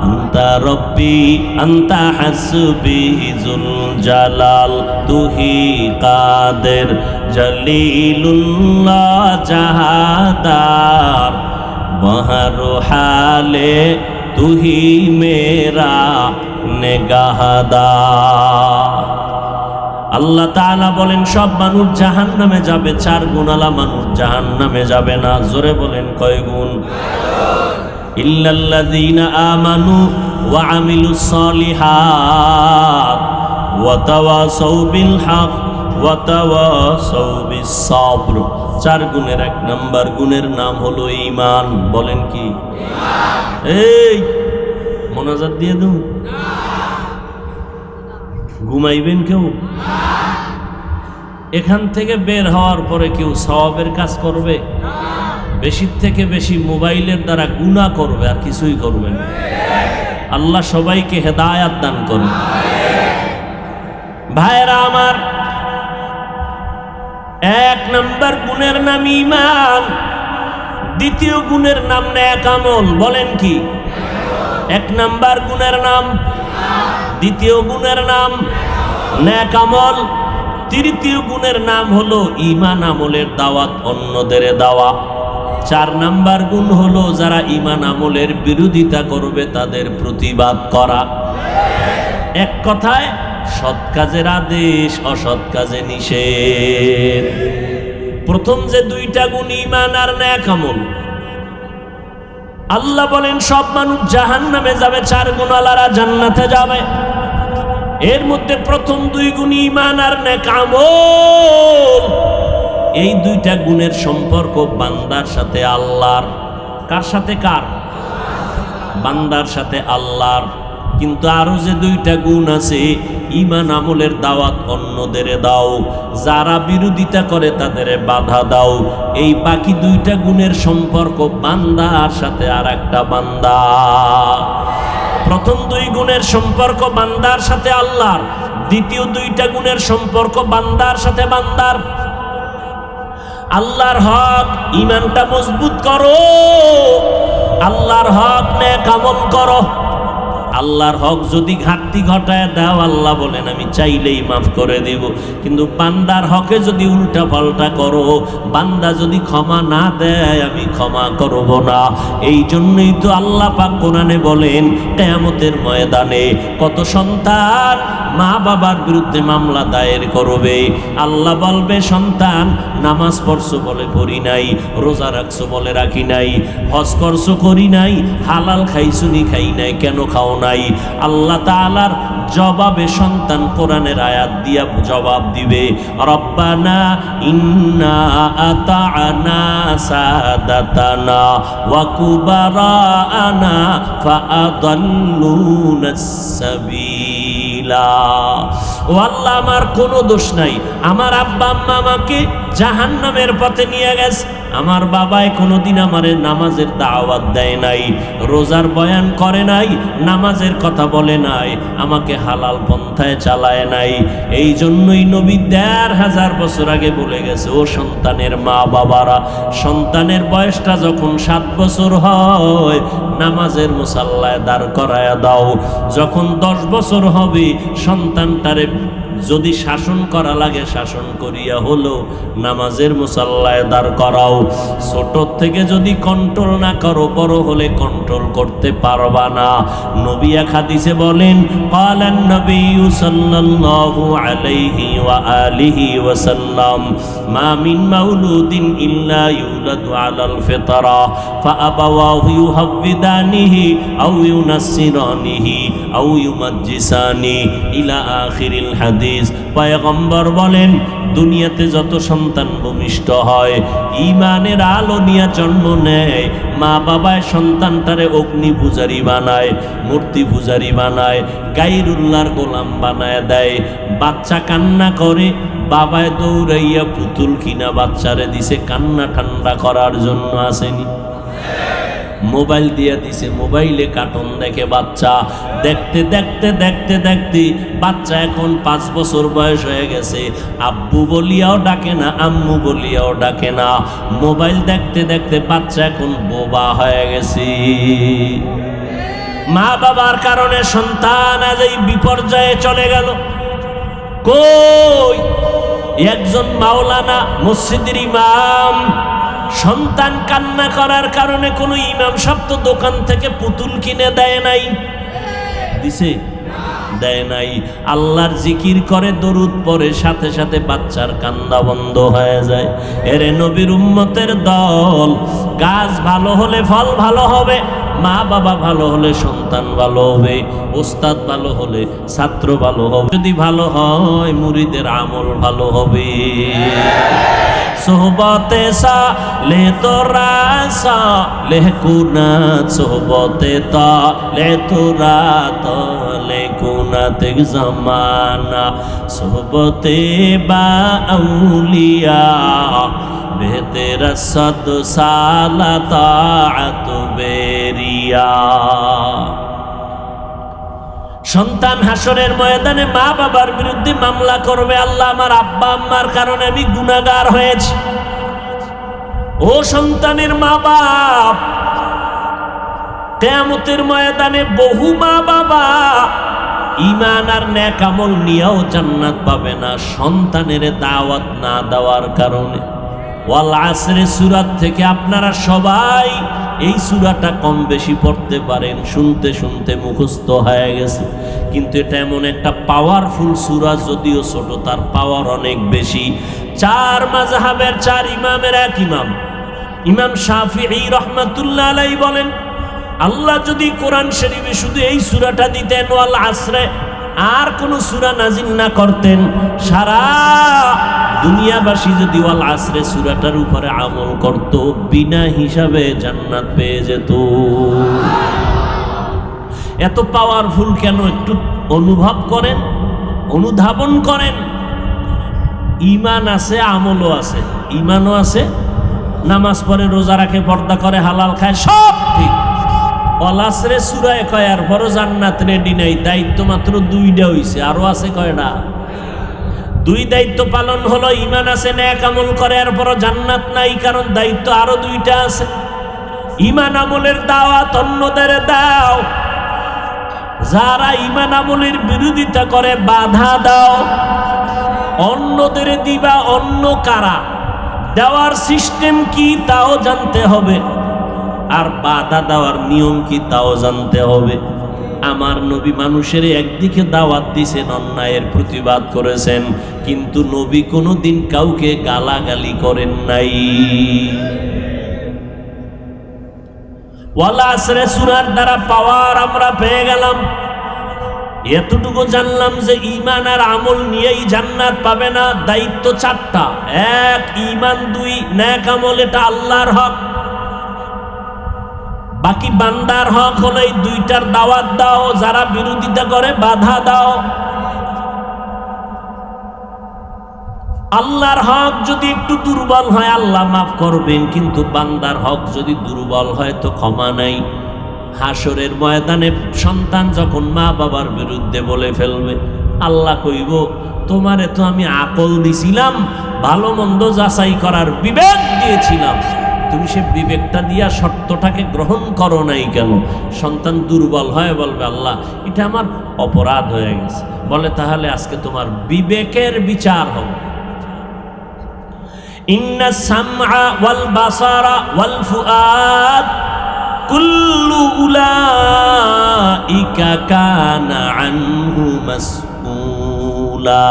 A: আন্তা রব্বি আন্তা হাসবি জুল জালাল, তুহি কাদের জলিলুল্লাহ জাহাদার, বহর হালে তুহি মেরা নেগাহদার। আল্লাহ তাআলা বলেন সব মানুষ জাহান্নামে যাবে, 4 গুণওয়ালা মানুষ জাহান্নামে যাবে না। জোরে বলেন কয় গুণ? ইল্লাল্লাযীনা আমানু ওয়া আমিলুস সলিহাত ওয়া তাওয়াসাউ বিল হক ওয়া তাওয়াসাউ বিস সবর। 4 গুণের 1 নাম্বার গুণের নাম হলো ঈমান। বলেন কি? এই মোনাজাত দিয়ে দাও। ঘুমাইবেন কেউ? এখান থেকে বের হওয়ার পরে কেউ সওয়াবের কাজ করবে? বেশির থেকে বেশি মোবাইলের দ্বারা গুনাহ করবে, আর কিছুই করবে না। আল্লাহ সবাইকে হেদায়াত দান করুন। ভাইরা আমার, 1 নাম্বার গুণের নাম ঈমান, 2য় গুণের নাম নেক আমল। বলেন কি? 1 নাম্বার গুণের নাম, 2য় গুণের নাম নেক আমল, 3য় গুণের নাম হলো ঈমান আমলের দাওয়াত, অন্যদের দাওয়া। 4 নাম্বার গুণ হলো যারা ঈমান আমলের বিরোধিতা করবে তাদের প্রতিবাদ করা। এক কথায় সৎ কাজের আদেশ, অসৎ কাজে নিষেধ। প্রথম যে 2টা গুণ ঈমান আর নেক আমল, আল্লাহ বলেন সব মানুষ জাহান্নামে যাবে, 4 গুণওয়ালারা জান্নাতে যাবে। এর মধ্যে প্রথম 2 গুণ ঈমান আর নেক আমল। এই 2টা গুণের সম্পর্ক বান্দার সাথে আল্লাহর। কার সাথে? কার? বান্দার সাথে আল্লাহর। কিন্তু আরো যে 2টা গুণ আছে, ঈমান আমলের দাওয়াত অন্যদের দাও, যারা বিরোধিতা করে তাদের বাধা দাও। এই বাকি 2টা গুণের সম্পর্ক বান্দার সাথে আর একটা বান্দা। প্রথম 2 গুণের সম্পর্ক বান্দার সাথে আল্লাহর, দ্বিতীয় 2টা গুণের সম্পর্ক বান্দার সাথে বান্দার। আল্লাহর হক ঈমানটা মজবুত করো, আল্লাহর হক নেক আমল করো। আল্লাহর হক যদি ঘাটতি ঘটায় দাও, আল্লাহ বলেন আমি চাইলেই মাফ করে দেব। কিন্তু বান্দার হকে যদি উল্টা পাল্টা করো, বান্দা যদি ক্ষমা না দেয়, আমি ক্ষমা করব না। এই জন্যই তো আল্লাহ পাক কোরআনে বলেন কিয়ামতের ময়দানে কত সন্তান মা বাবার বিরুদ্ধে মামলা দায়ের করবে। আল্লাহ বলবে সন্তান নামাজ পড়ছো বলে পড়ি নাই, রোজা রাখছো বলে রাখি নাই, হজ করছো করি নাই, হালাল খাইছো নি খাই নাই, কেন খাও নাই? আল্লাহ তাআলার জবাবে সন্তান কোরআনের আয়াত দিয়া জবাব দিবে, রব্বানা ইন্না আতা'না সাদাতানা ওয়া কুবারানা ফাআদাল্লুনাস সাবিলা। ও আল্লাহ, আমার কোনো দোষ নাই, আমার আব্বা আম্মা আমাকে জাহান্নামের পথে নিয়ে গেছে। আমার বাবাই কোনোদিন আমারে নামাজের দাওয়াত দেয় নাই, রোজার বয়ান করে নাই, নামাজের কথা বলে নাই, আমাকে হালাল পন্থায় চালায় নাই। এই জন্যই নবী ১৫০০ বছর আগে বলে গেছে, ও সন্তানের মা বাবারা, সন্তানের বয়সটা যখন 7 বছর হয় নামাজের মুসাল্লায় দাঁড় করায়া দাও। যখন 10 বছর হবে সন্তানটারে যদি শাসন করা লাগে শাসন করিয়া হলো নামাজের মুসাল্লায় দাঁড় করাও। ছোট থেকে যদি কন্ট্রোল না করো, বড় হলে কন্ট্রোল করতে পারবা না। নবী এক হাদিসে বলেন, ক্বালান নবী সাল্লাল্লাহু আলাইহি ওয়া আলিহি ওয়া সাল্লাম, মা মিন মাউলুদিন ইল্লা ইউলাদু আলাল ফিতরা ফাআবাওয়াহু ইউহাব্বিদানিহি আও ইউনাসসিরানিহি আও ইউমাজ্জিসানি ইলা আখিরিল হাদিস। পয়গম্বর বলেন, দুনিয়াতে যত সন্তান ভূমিষ্ঠ হয় ঈমানের আলো নিয়ে জন্ম নেয়, মা বাবায় সন্তানটারে অগ্নি পূজারি বানায়, মূর্তি পূজারি বানায়, গায়রুল্লাহর গোলাম বানায় দেয়। বাচ্চা কান্না করে, বাবায় দৌড়াইয়া পুতুল কিনা বাচ্চারে দিছে কান্না ঠান্ডা করার জন্য। আসেনি? মোবাইল দিয়া দিছে, মোবাইলে কার্টুন দেখে বাচ্চা। দেখতে দেখতে দেখতে দেখতে বাচ্চা এখন 5 বছর বয়স হয়ে গেছে, আব্বু বলিয়াও ডাকে না, আম্মু বলিয়াও ডাকে না। মোবাইল দেখতে দেখতে বাচ্চা এখন বোবা হয়ে গেছে। মা বাবার কারণে সন্তান আজ এই বিপর্যয়ে চলে গেল। কই একজন মাওলানা মসজিদের ইমাম, সন্তান কান্না করার কারণে কোনো ইমাম সাহেব তো দোকান থেকে পুতুল কিনে দেয় নাই? দিছে? দেয় নাই। আল্লাহর জিকির করে, দরুদ পড়ে, সাথে সাথে বাচ্চার কান্না বন্ধ হয়ে যায়। এরে নবীর উম্মতের দল, গাছ ভালো হলে ফল ভালো হবে, মা বাবা ভালো হলে সন্তান ভালো হবে, ওস্তাদ ভালো হলে ছাত্র ভালো হবে, যদি ভালো হয় মুরিদের আমল ভালো হবে। সোহবতে সালে তোরা সালে কুনাত, সোহবতে তালে তোরা তালে কুনাত জামানা, সোহবতে বা আউলিয়া বেতেরা সদ সালা তাআত বেরিয়া। সন্তান হাসরের ময়দানে মা বাবার বিরুদ্ধে মামলা করবে, আল্লাহ আমার আব্বা আম্মার কারণে আমি গুনাহগার হয়েছি। ও সন্তানের মা বাপ, কিয়ামতের ময়দানে বহু মা বাবা ঈমান আর নেক আমল নিয়েও জান্নাত পাবে না সন্তানের দাওয়াত না দেওয়ার কারণে। ওয়াল আসরে সূরাত থেকে আপনারা সবাই এই সূরাটা কম বেশি পড়তে পারেন, শুনতে শুনতে মুখস্থ হয়ে গেছে, কিন্তু এটা এমন একটা পাওয়ারফুল সূরা, যদিও ছোট তার পাওয়ার অনেক বেশি। 4 মাযহাবের 4 ইমামের এক ইমাম, ইমাম শাফিঈ রাহমাতুল্লাহ আলাইহি বলেন, আল্লাহ যদি কোরআন শরীফে শুধু এই সূরাটা দিতেন ওয়াল আসরে, আর কোন সূরা নাজিল না করতেন, সারা দুনিয়াবাসী যদি ওয়াল আসরে সূরাটার উপরে আমল করত, বিনা হিসাবে জান্নাত পেয়ে যেত। এত পাওয়ারফুল কেন একটু অনুভব করেন, অনুধাবন করেন। ঈমান আছে, আমলও আছে, ঈমানও আছে, নামাজ পড়ে, রোজা রাখে, পর্দা করে, হালাল খায়, সব ঠিক। ওয়াল আসরে সূরায় কয় আর বড় জান্নাত রেডি নাই, দায়িত্ব মাত্র 2টা হইছে, আরো আছে কয়টা? 2 দায়িত্ব পালন হলো, ঈমান আছে, নেক আমল করে, আর বড় জান্নাত নাই, কারণ দায়িত্ব আরো 2টা আছে। ঈমান আমলের দাওয়াত অন্যদের দাও, যারা ঈমান আমলের বিরোধিতা করে বাধা দাও, অন্যদের দিবা। অন্য কারা, দেওয়ার সিস্টেম কি তাও জানতে হবে, আর বাধা দেওয়ার নিয়ম কি তাও জানতে হবে। আমার নবী মানুষের একদিকে দাওয়াত দিয়েছেন, অন্যায়ের প্রতিবাদ করেছেন, কিন্তু নবী কোনোদিন কাউকে গালাগালি করেন নাই। ওয়াল আসরে সূরার দ্বারা পাওয়ার আমরা পেয়ে গেলাম। এতটুকু জানলাম যে ঈমান আর আমল নিয়েই জান্নাত পাবে না, দায়িত্ব 4টা। 1 ঈমান, 2 নেক আমল, এটা আল্লাহর হক। বাকি বান্দার হক হলো এই 2টার দাওয়াত দাও, যারা বিরোধিতা করে বাধা দাও। আল্লাহর হক যদি একটু দুর্বল হয় আল্লাহ মাফ করবেন, কিন্তু বান্দার হক যদি দুর্বল হয় তো ক্ষমা নাই। হাসরের ময়দানে সন্তান যখন মা বাবার বিরুদ্ধে বলে ফেলবে, আল্লাহ কইব, তোমারে তো আমি আকল দিছিলাম, ভালো মন্দ যাচাই করার বিবেক দিয়েছিলাম, তুমি সে বিবেকটা দিয়া শর্তটাকে গ্রহণ করো নাই কেন? সন্তান দুর্বল হয় বলবে, আল্লাহ এটা আমার অপরাধ হয়ে গেছে। বলে, তাহলে আজকে তোমার বিবেকের বিচার হবে। ইন্না সামআ ওয়াল বাসারা ওয়াল ফুআদ কুল্লু উলাইকা কানা আনহু মাসউলা।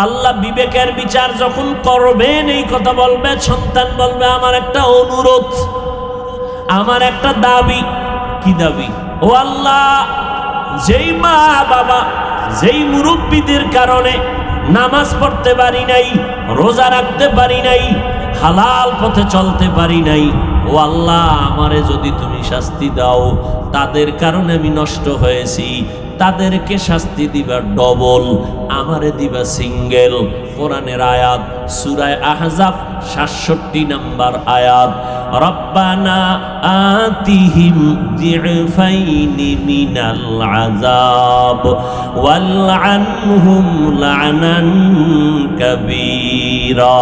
A: আল্লাহ বিবেকের বিচার যখন করবেন, এই কথা বলবে, সন্তান বলবে, আমার একটা অনুরোধ, আমার একটা দাবি। কি দাবি? ও আল্লাহ, যেই মা বাবা, যেই মুরব্বীদের কারণে নামাজ পড়তে পারি নাই, রোজা রাখতে পারি নাই, হালাল পথে চলতে পারি নাই, ও আল্লাহ আমারে যদি তুমি শাস্তি দাও, তাদের কারণে আমি নষ্ট হয়েছি, তাদেরকে শাস্তি দিবা ডবল, আমারে দিবা সিঙ্গেল। কোরআনের আয়াত সূরা আহজাব ৬৭ নম্বর আয়াত, রব্বানা আতিহিম যিফাইনি মিনাল আযাব ওয়ালআনহুম লা'নান কাবীরা।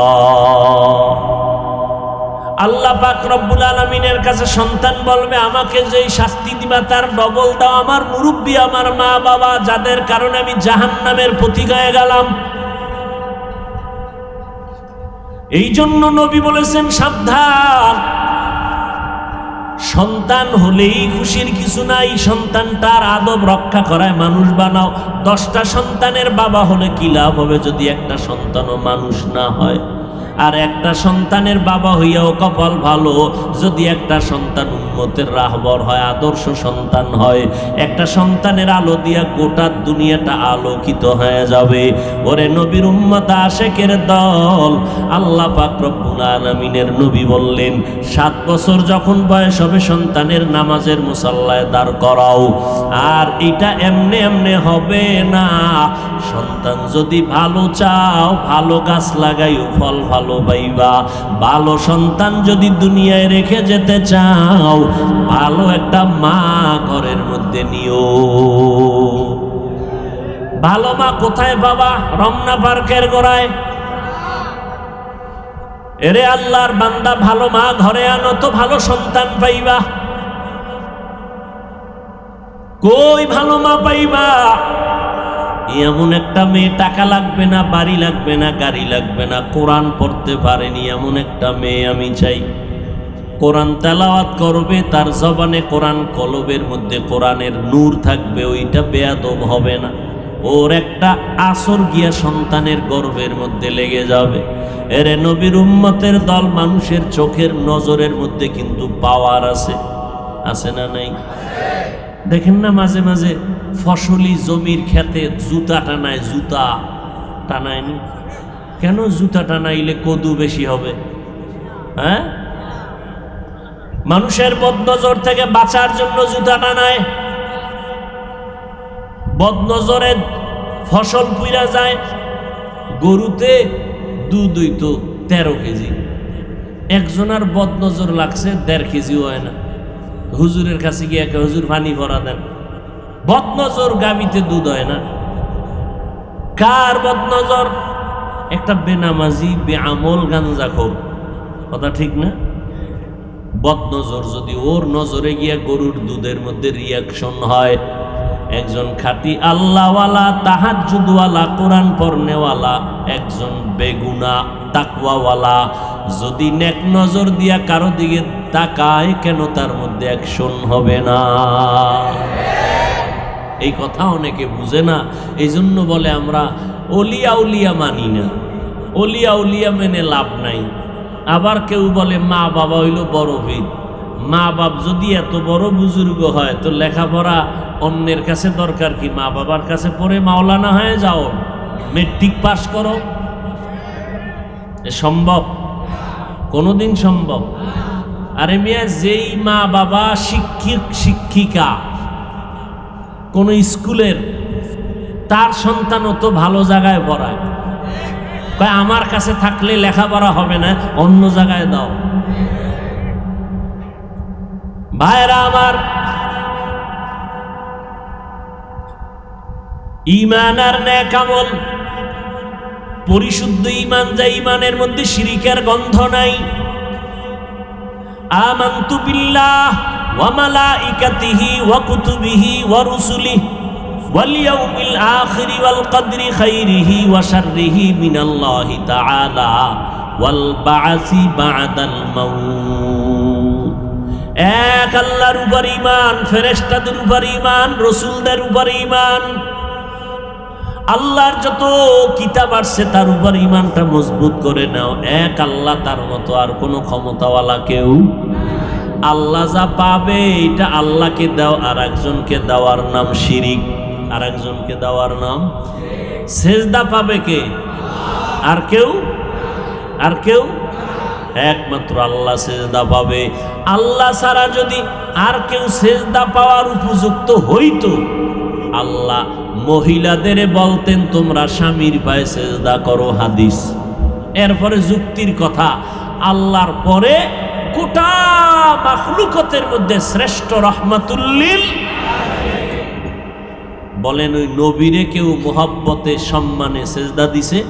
A: আল্লাহ পাক রব্বুল আলামিনের কাছে সন্তান বলবে, আমাকে যেই শাস্তি দিবা তার ডবল দাও আমার মুরব্বী, আমার মা বাবা, যাদের কারণে আমি জাহান্নামের পথিক হয়ে গেলাম। এই জন্য নবী বলেছেন, সাবধান, সন্তান হলেই খুশির কিছু নাই, সন্তানটার আদব রক্ষা করায় মানুষ বানাও। 10টা সন্তানের বাবা হলে কি লাভ হবে যদি একটা সন্তানও মানুষ না হয়? আর একটা সন্তানের বাবা হইয়াও কপাল ভালো যদি একটা সন্তান উম্মতের রাহবর হয়, আদর্শ সন্তান হয়। একটা সন্তানের আলো দিয়া গোটা দুনিয়াটা আলোকিত হয়ে যাবে। ওরে নবীর উম্মত আশেকের দল, আল্লাহ পাক রব্বুল আলামিনের নবী বললেন, 7 বছর যখন বয়স হবে সন্তানের নামাজের মুসাল্লায় দাঁড় করাও। আর এটা এমনে এমনে হবে না। সন্তান যদি ভালো চাও, ভালো গাছ লাগাইও, ফল ভালো পাইবা। ভালো সন্তান যদি দুনিয়ায় রেখে যেতে চাও, ভালো একটা মা ঘরের মধ্যে নিও। ভালো মা কোথায় বাবা? রমনা পার্কের গোড়ায়। এরে আল্লাহর বান্দা, ভালো মা ঘরে আনো তো ভালো সন্তান পাইবা। কই ভালো মা পাইবা? এমন একটা মেয়ে, টাকা লাগবে না, বাড়ি লাগবে না, গাড়ি লাগবে না, কোরআন পড়তে পারেনি এমন একটা মেয়ে আমি চাই। কোরআন তেলাওয়াত করবে, তার জবানে কোরআন, কলবের মধ্যে কোরআনের নূর থাকবে, ওইটা বেয়াদব হবে না। ওর একটা আসর গিয়া সন্তানের গর্বের মধ্যে লেগে যাবে। এরে নবীর উম্মতের দল, মানুষের চোখের নজরের মধ্যে কিন্তু পাওয়ার আছে, আছে না নাই? দেখেন না মাঝে মাঝে ফসলি জমির খেতে জুতা টানায়, জুতা টানায়নি কেন? জুতা টানাইলে কদু বেশি হবে। হ্যাঁ, মানুষের বদনজর থেকে বাঁচার জন্য জুতা টানায়। বদনজরে ফসল পুইরা যায়। গরুতে দুধ হইতো 13 কেজি, একজনের বদনজর লাগছে 1.5 কেজি হয় না। হুজুরের কাছে গিয়ে, হুজুর পানি ভরা দেন। বদনজর গাবিতে দুধ হয় না। কার বদনজর? একটা বেনামাজি, বেআমল, গাঞ্জাখোর। কথা ঠিক না? বদনজর যদি ওর নজরে গিয়া গরুর দুধের মধ্যে রিয়াকশন হয়, একজন খাঁটি আল্লাহওয়ালা, তাহাজ্জুদওয়ালা, কোরআন পড়নেওয়ালা, একজন বেগুনা তাকওয়াওয়ালা যদি নেক নজর দিয়া কারো দিকে তাকায়, কেন তার মধ্যে অ্যাকশন হবে না? এই কথা অনেকে বুঝে না। এই জন্য বলে আমরা অলিয়া উলিয়া মানি না, অলিয়া উলিয়া মেনে লাভ নাই। আবার কেউ বলে মা বাবা হইল বড় ভিত। মা বাপ যদি এত বড় বুজুর্গ হয়, তো লেখাপড়া অন্যের কাছে দরকার কি? মা বাবার কাছে পড়ে মাওলানা হয়ে যাও, মেট্রিক পাস করো। সম্ভব? কোনোদিন সম্ভব? আরে মিয়া, যেই মা বাবা শিক্ষক শিক্ষিকা কোন স্কুলের, তার সন্তানও তো ভালো জায়গায় পড়ায়। আমার কাছে থাকলে লেখাপড়া হবে না, অন্য জায়গায় দাও। ভাইরা আমার, ঈমান আর নেক আমল, পরিশুদ্ধ ঈমান, যা ঈমানের মধ্যে শিরিকের গন্ধ নাই। আমানতু বিল্লাহ ওয়া মালাইকাতিহি ওয়া কুতুবিহি ওয়া রুসুলিহি ওয়াল ইয়াউমিল আখিরি ওয়াল কদরি খাইরিহি ওয়া শাররিহি মিনাল্লাহি তাআলা ওয়াল বা'সি বা'দাল মাউত। এক আল্লাহর উপর ঈমান, ফেরেশতাদের উপর ঈমান, রাসূলদের উপর ঈমান, আল্লাহর যত কিতাব আসছে তার উপর ঈমানটা মজবুত করে নাও। এক আল্লাহ, তার মতো আর কোনো ক্ষমতাওয়ালা কেউ। আল্লাহ যা পাবে এটা আল্লাহকে দাও, আর একজনকে দেওয়ার নাম শিরিক, আর একজনকে দেওয়ার নাম। সেজদা পাবে কে? আর কেউ? আর কেউ? একমাত্র আল্লাহ সেজদা পাবে। আল্লাহ ছাড়া যদি আর কেউ সেজদা পাওয়ার উপযুক্ত হইতো, আল্লাহ মহিলাদের বলতেন তোমরা স্বামীর পায়ে সেজদা করো, হাদিস। এরপরে যুক্তির কথা, আল্লাহর পরে গোটা মাখলুকতের মধ্যে শ্রেষ্ঠ রহমাতুল্লিল। বলেন ওই নবীরে কেউ মোহাব্বতে সম্মানে সেজদা দিছে?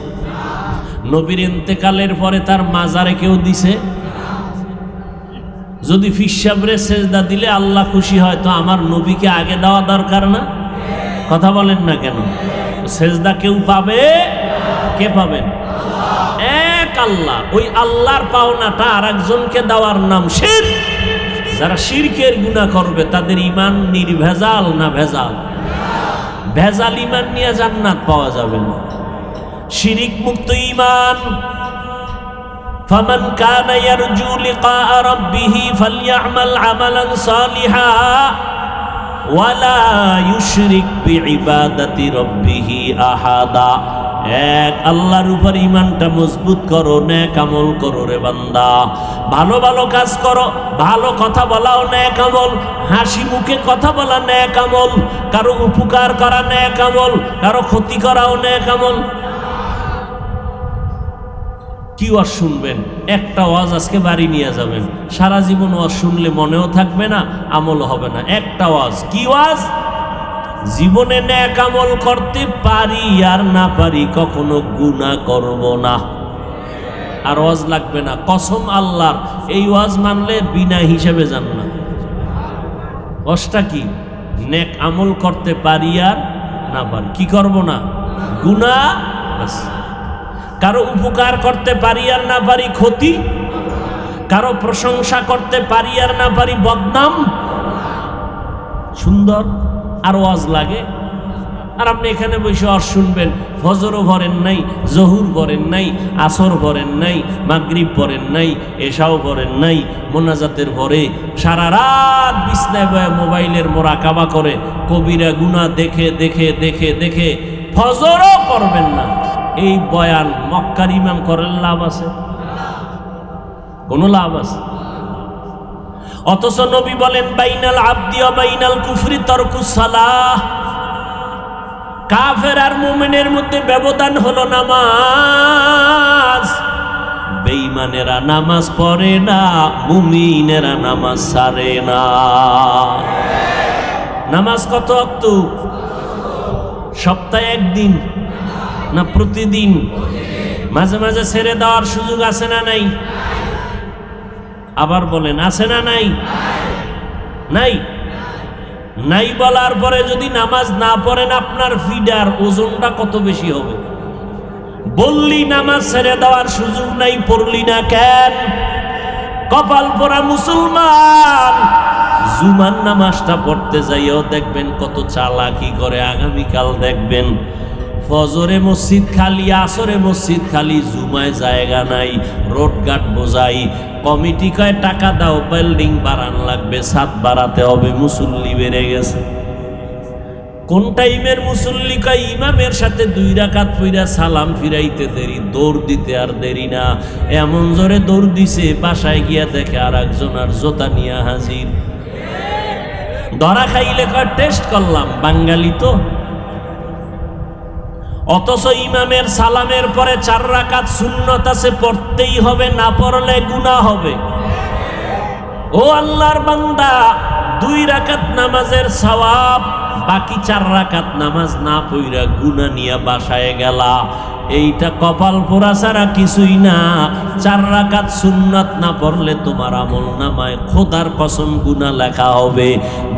A: নবীর ইন্তেকালের পরে তার মাজারে কেউ দিছে? যদি ফিসাবরে সেজদা দিলে আল্লাহ খুশি হয়, তো আমার নবীকে আগে দেওয়া দরকার না? কথা বলেন না কেন? সেজদা কেউ পাবে? কে পাবেন? এক আল্লাহ। ওই আল্লাহর পাওনাটা আর একজনকে দেওয়ার নাম শিরক। যারা শিরকের গুনাহ করবে তাদের ঈমান নির্ভেজাল না ভেজাল? ভেজাল ঈমান নিয়ে জান্নাত পাওয়া যাবে না। শিরিক মুক্ত ঈমান। ফামান কানা ইয়ারজু লিকা রাব্বিহি ফালইআমাল আমালান সালিহা ওয়ালা ইউশরিক বিইবাদাতি রাব্বিহি আহাদা। এক আল্লাহর উপর ঈমানটা মজবুত করো, নেক আমল করো রে বান্দা। ভালো ভালো কাজ করো, ভালো কথা বলাও নেক আমল, হাসি মুখে কথা বলা নেক আমল, কারো উপকার করা নেক আমল, কারো ক্ষতি করাও নেক আমল। কি ওয়াজ শুনবেন? একটা ওয়াজ আজকে বাড়ি নিয়ে যাবেন, সারা জীবন ওয়াজ শুনলে মনেও থাকবে না, আমল হবে না। একটা ওয়াজ, কি ওয়াজ? জীবনে নেক আমল করতে পারি আর না পারি, কখনো গুনাহ করব না। আর ওয়াজ লাগবে না, কসম আল্লাহর, এই ওয়াজ মানলে বিনা হিসেবে যান না। ওয়াজটা কি? নেক আমল করতে পারি আর না পারি, কি করব না? গুনাহ। বাস। কারো উপকার করতে পারি আর না পারি, ক্ষতি। কারো প্রশংসা করতে পারি আর না পারি, বদনাম। সুন্দর। আর ওয়াজ লাগে? আর আপনি এখানে বসে ওয়াজ শুনবেন, ফজরও ভরেন নাই, জহুর ভরেন নাই, আসর ভরেন নাই, মাগরিব ভরেন নাই, এশাও ভরেন নাই, মোনাজাতের ভরে সারা রাত বিছনায় বয়ে মোবাইলের মোরাকাবা করে কবিরা গুনাহ দেখে দেখে দেখে দেখে ফজরও পড়বেন না। এই বয়ান মক্কার ইমাম করেন লাভ আছে? কোনো লাভ আছে? অথচ নবী বলেন বাইনাল আবদি ওয়া বাইনাল কুফরি তারকুস সালাহ। কাফের আর মুমিনের মধ্যে ব্যবধান হলো নামাজ। বেঈমানেরা নামাজ পড়ে না, মুমিনেরা নামাজ ছাড়ে না। নামাজ কত ওয়াক্ত? সপ্তাহে একদিন না প্রতিদিন? মাঝে মাঝে ছেড়ে দেওয়ার সুযোগ আছে না নাই? আবার বলেন, আছে না নাই? নাই। নাই বলার পরে যদি নামাজ না পড়েন, আপনার ফিডার ওজনটা কত বেশি হবে? বললি নামাজ ছেড়ে দেওয়ার সুযোগ নাই, পড়লি না কেন? কপাল পোড়া মুসলমান। জুমার নামাজটা পড়তে যাইও দেখবেন কত চালাকি করে। আগামীকাল দেখবেন ফজরে মসজিদ খালি, আসরে মসজিদ খালি, জুমায় জায়গা নাই, রোডঘাট বোঝাই। কমিটি কয় টাকা দাও, বিল্ডিং বাড়ান লাগবে, ছাদ বাড়াতে হবে, মুসল্লি বেড়ে গেছে। কোন টাইমের মুসল্লি কয় ইমামের সাথে 2 রাকাত পইরা সালাম ফিরাইতে দেরি, দৌড় দিতে আর দেরি না। এমন জোরে দৌড় দিছে, বাসায় গিয়া দেখে আর একজন আর জোতা নিয়ে হাজির। ধরা খাইলে কয় টেস্ট করলাম, বাঙালি তো। অথচ ইমামের সালামের পরে 4 রাকাত সুন্নত আছে, পড়তেই হবে, না পড়লে গুনাহ হবে। ও আল্লাহর বান্দা, 2 রাকাত নামাজের সওয়াব, বাকি 4 রাকাত নামাজ না পড়া গুনাহ নিয়ে বাসায় গেলা। এইটা কপাল পোড়া ছাড়া কিছুই না। 4 রাকাত সুন্নাত না পড়লে তোমার আমল নামায় খোদার কসম গুনাহ লেখা হবে।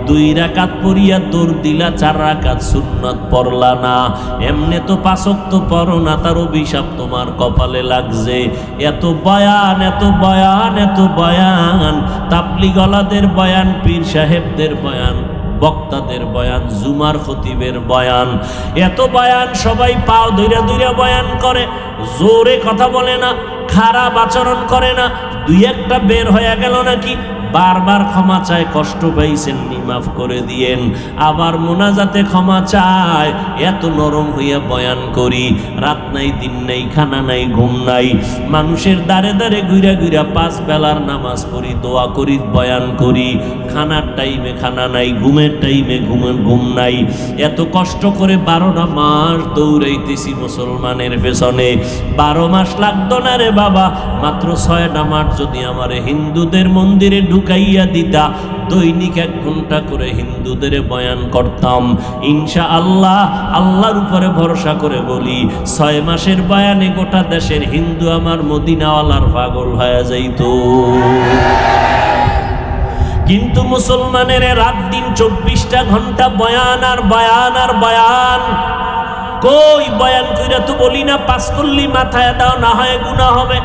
A: 2 রাকাত পড়িয়া দৌড় দিলা, 4 রাকাত সুন্নাত পড়লা না। এমনে তো 5 ওয়াক্ত পড়ো না, তার অভিশাপ তোমার কপালে লাগছে। এত বয়ান, এত বয়ান, এত বয়ান, তাবলীগওয়ালাদের বয়ান, পীর সাহেবদের বয়ান, বক্তাদের বয়ান, জুমার খতিবের বয়ান, এত বয়ান, সবাই পাও ধইরা ধইরা বয়ান করে, জোরে কথা বলে না, খারাপ আচরণ করে না। 2 একটা বের হয়ে গেল নাকি বারবার ক্ষমা চায়, কষ্ট পাইছেন নি মাফ করে দিয়েন। আবার মোনাজাতে ক্ষমা চায়, এত নরম হইয়া বয়ান করি, রাত নাই দিন নাই খানা নাই ঘুম নাই, মানুষের দ্বারে দ্বারে ঘুরা ঘুরা 5 বেলার নামাজ পড়ি, দোয়া করি, বয়ান করি, খানার টাইমে খানা নাই, ঘুমের টাইমে ঘুম নাই। এত কষ্ট করে 12টা মাস দৌড়াইতেছি মুসলমানের পেছনে। 12 মাস লাগতো না রে বাবা, মাত্র 6টা মাস যদি আমার হিন্দুদের মন্দিরে ঢুকাইয়া দিতা, দৈনিক 1 ঘন্টা করে হিন্দুদের বয়ান করতাম, ইনশাআল্লাহ আল্লাহর উপরে ভরসা করে বলি 6 মাসের বয়ানে গোটা দেশের হিন্দু আমার মদিনাওয়ালার পাগল হয়ে যাইতো। কিন্তু মুসলমানের রাত দিন 24টা ঘন্টা বয়ান আর বয়ান আর বয়ান। কই বয়ান কইরা তো বলি না 5 কল্লি মাথায় দাও, না হয় গুনাহ হবে।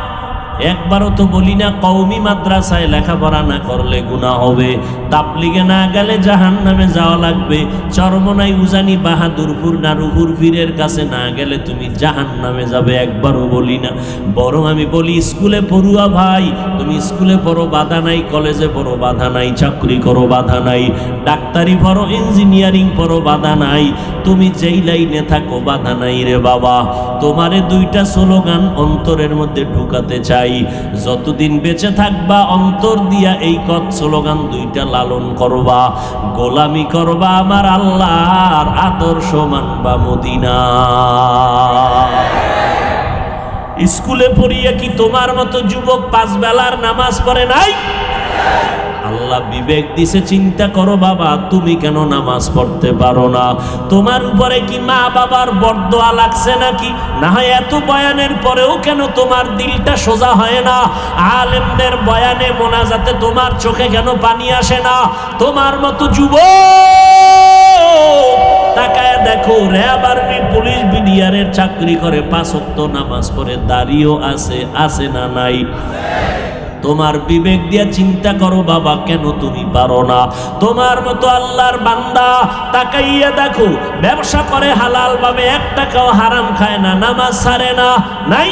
A: একবারও তো বলি না কওমি মাদ্রাসায় লেখাপড়া না করলে গুনাহ হবে, তাবলিগে না গেলে জাহান্নামে যাওয়া লাগবে, চরমনাই উজানি বাহাদুরপুর নারুপুর পীরের কাছে না গেলে তুমি জাহান্নামে যাবে, একবারও বলি না। বরং আমি বলি স্কুলে পড়ুয়া ভাই, তুমি স্কুলে পড়ো বাধা নাই, কলেজে পড়ো বাধা নাই, চাকরি করো বাধা নাই, ডাক্তারি পড়ো, ইঞ্জিনিয়ারিং পড়ো বাধা নাই, তুমি যেই লাইনে থাকো বাধা নাই রে বাবা। তোমারে 2টা স্লোগান অন্তরের মধ্যে ঢুকাতে চাই, যতদিন বেঁচে থাকবা অন্তর দিয়া এই স্লোগান 2টা লালন করবা, গোলামি করবা আমার আল্লাহর, আদর্শ মানবা মদিনা। স্কুলে পড়িয়া কি তোমার মতো যুবক 5 বেলার নামাজ পড়ে নাই? আল্লাহ বিবেক দিছে, চিন্তা করো বাবা, তুমি কেন নামাজ পড়তে পারো না? তোমার উপরে কি মা বাবার বরদোয়া লাগছে নাকি? না হয় এত বয়ানের পরেও কেন তোমার দিলটা সোজা হয় না? আলেমদের বয়ানে মোনাজাতে তোমার চোখে কেন পানি আসে না? তোমার মতো যুবক তাকায় দেখো, র‍্যাব আর্মি পুলিশ বিডিআরের চাকরি করে, 5 ওয়াক্ত নামাজ পড়ে, দাঁড়িয়েও আছে না নাই? তোমার বিবেক দিয়া চিন্তা করো বাবা, কেন তুমি পারো না? তোমার মতো আল্লাহর বান্দা তাকাইয়া দেখো, ব্যবসা করে হালাল ভাবে, 1 টাকাও হারাম খায় না, নামাজ ছাড়ে না, নাই?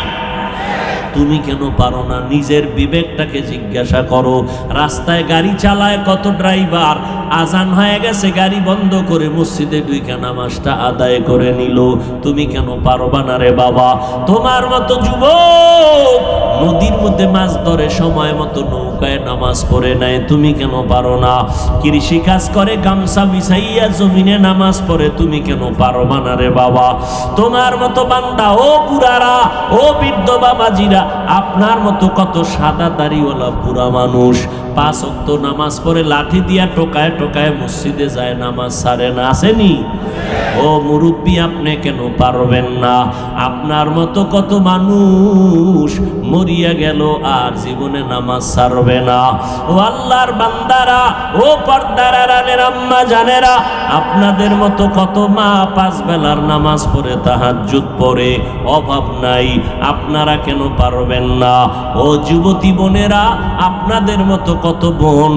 A: তুমি কেন পারো না? নিজের বিবেকটাকে জিজ্ঞাসা করো। রাস্তায় গাড়ি চালায় কত ড্রাইভার, আজান হয়ে গেছে গাড়ি বন্ধ করে মসজিদে ঢুকে নামাজটা আদায় করে নিল, তুমি কেন পারবা না রে বাবা? তোমার মতো যুবক নদীর মধ্যে মাছ ধরে সময় মতো নৌকায় নামাজ পড়ে নেয়, তুমি কেন পারো না? কৃষি কাজ করে গামছা বিছাইয়া জমিনে নামাজ পড়ে, তুমি কেন পারবা না রে বাবা? তোমার মতো বান্দা, ও বুড়ারা, ও বৃদ্ধ বাবাজিরা, আপনার মতো কত সাদা দাড়িওয়ালা বুড়া মানুষ 5 ওয়াক্ত নামাজ পড়ে লাঠি দিয়া টোকায় টোকায় মসজিদে যায়, নামাজ ছাড়ে না, আসেনি? ও মুরব্বী, আপনি কেন পারবেন না? আপনার মতো কত মানুষ মরিয়া গেল আর জীবনে নামাজ ছাড়বে না। ও আল্লাহর বান্দারা, ও পর্দার আড়ালের আম্মা জানেরা, আপনাদের মতো কত মা 5 বেলার নামাজ পড়ে, তাহাজ্জুদ পড়ে, অভাব নাই, আপনারা কেন পারবেন না? ও যুবতী বোনেরা, আপনাদের মতো কত বোন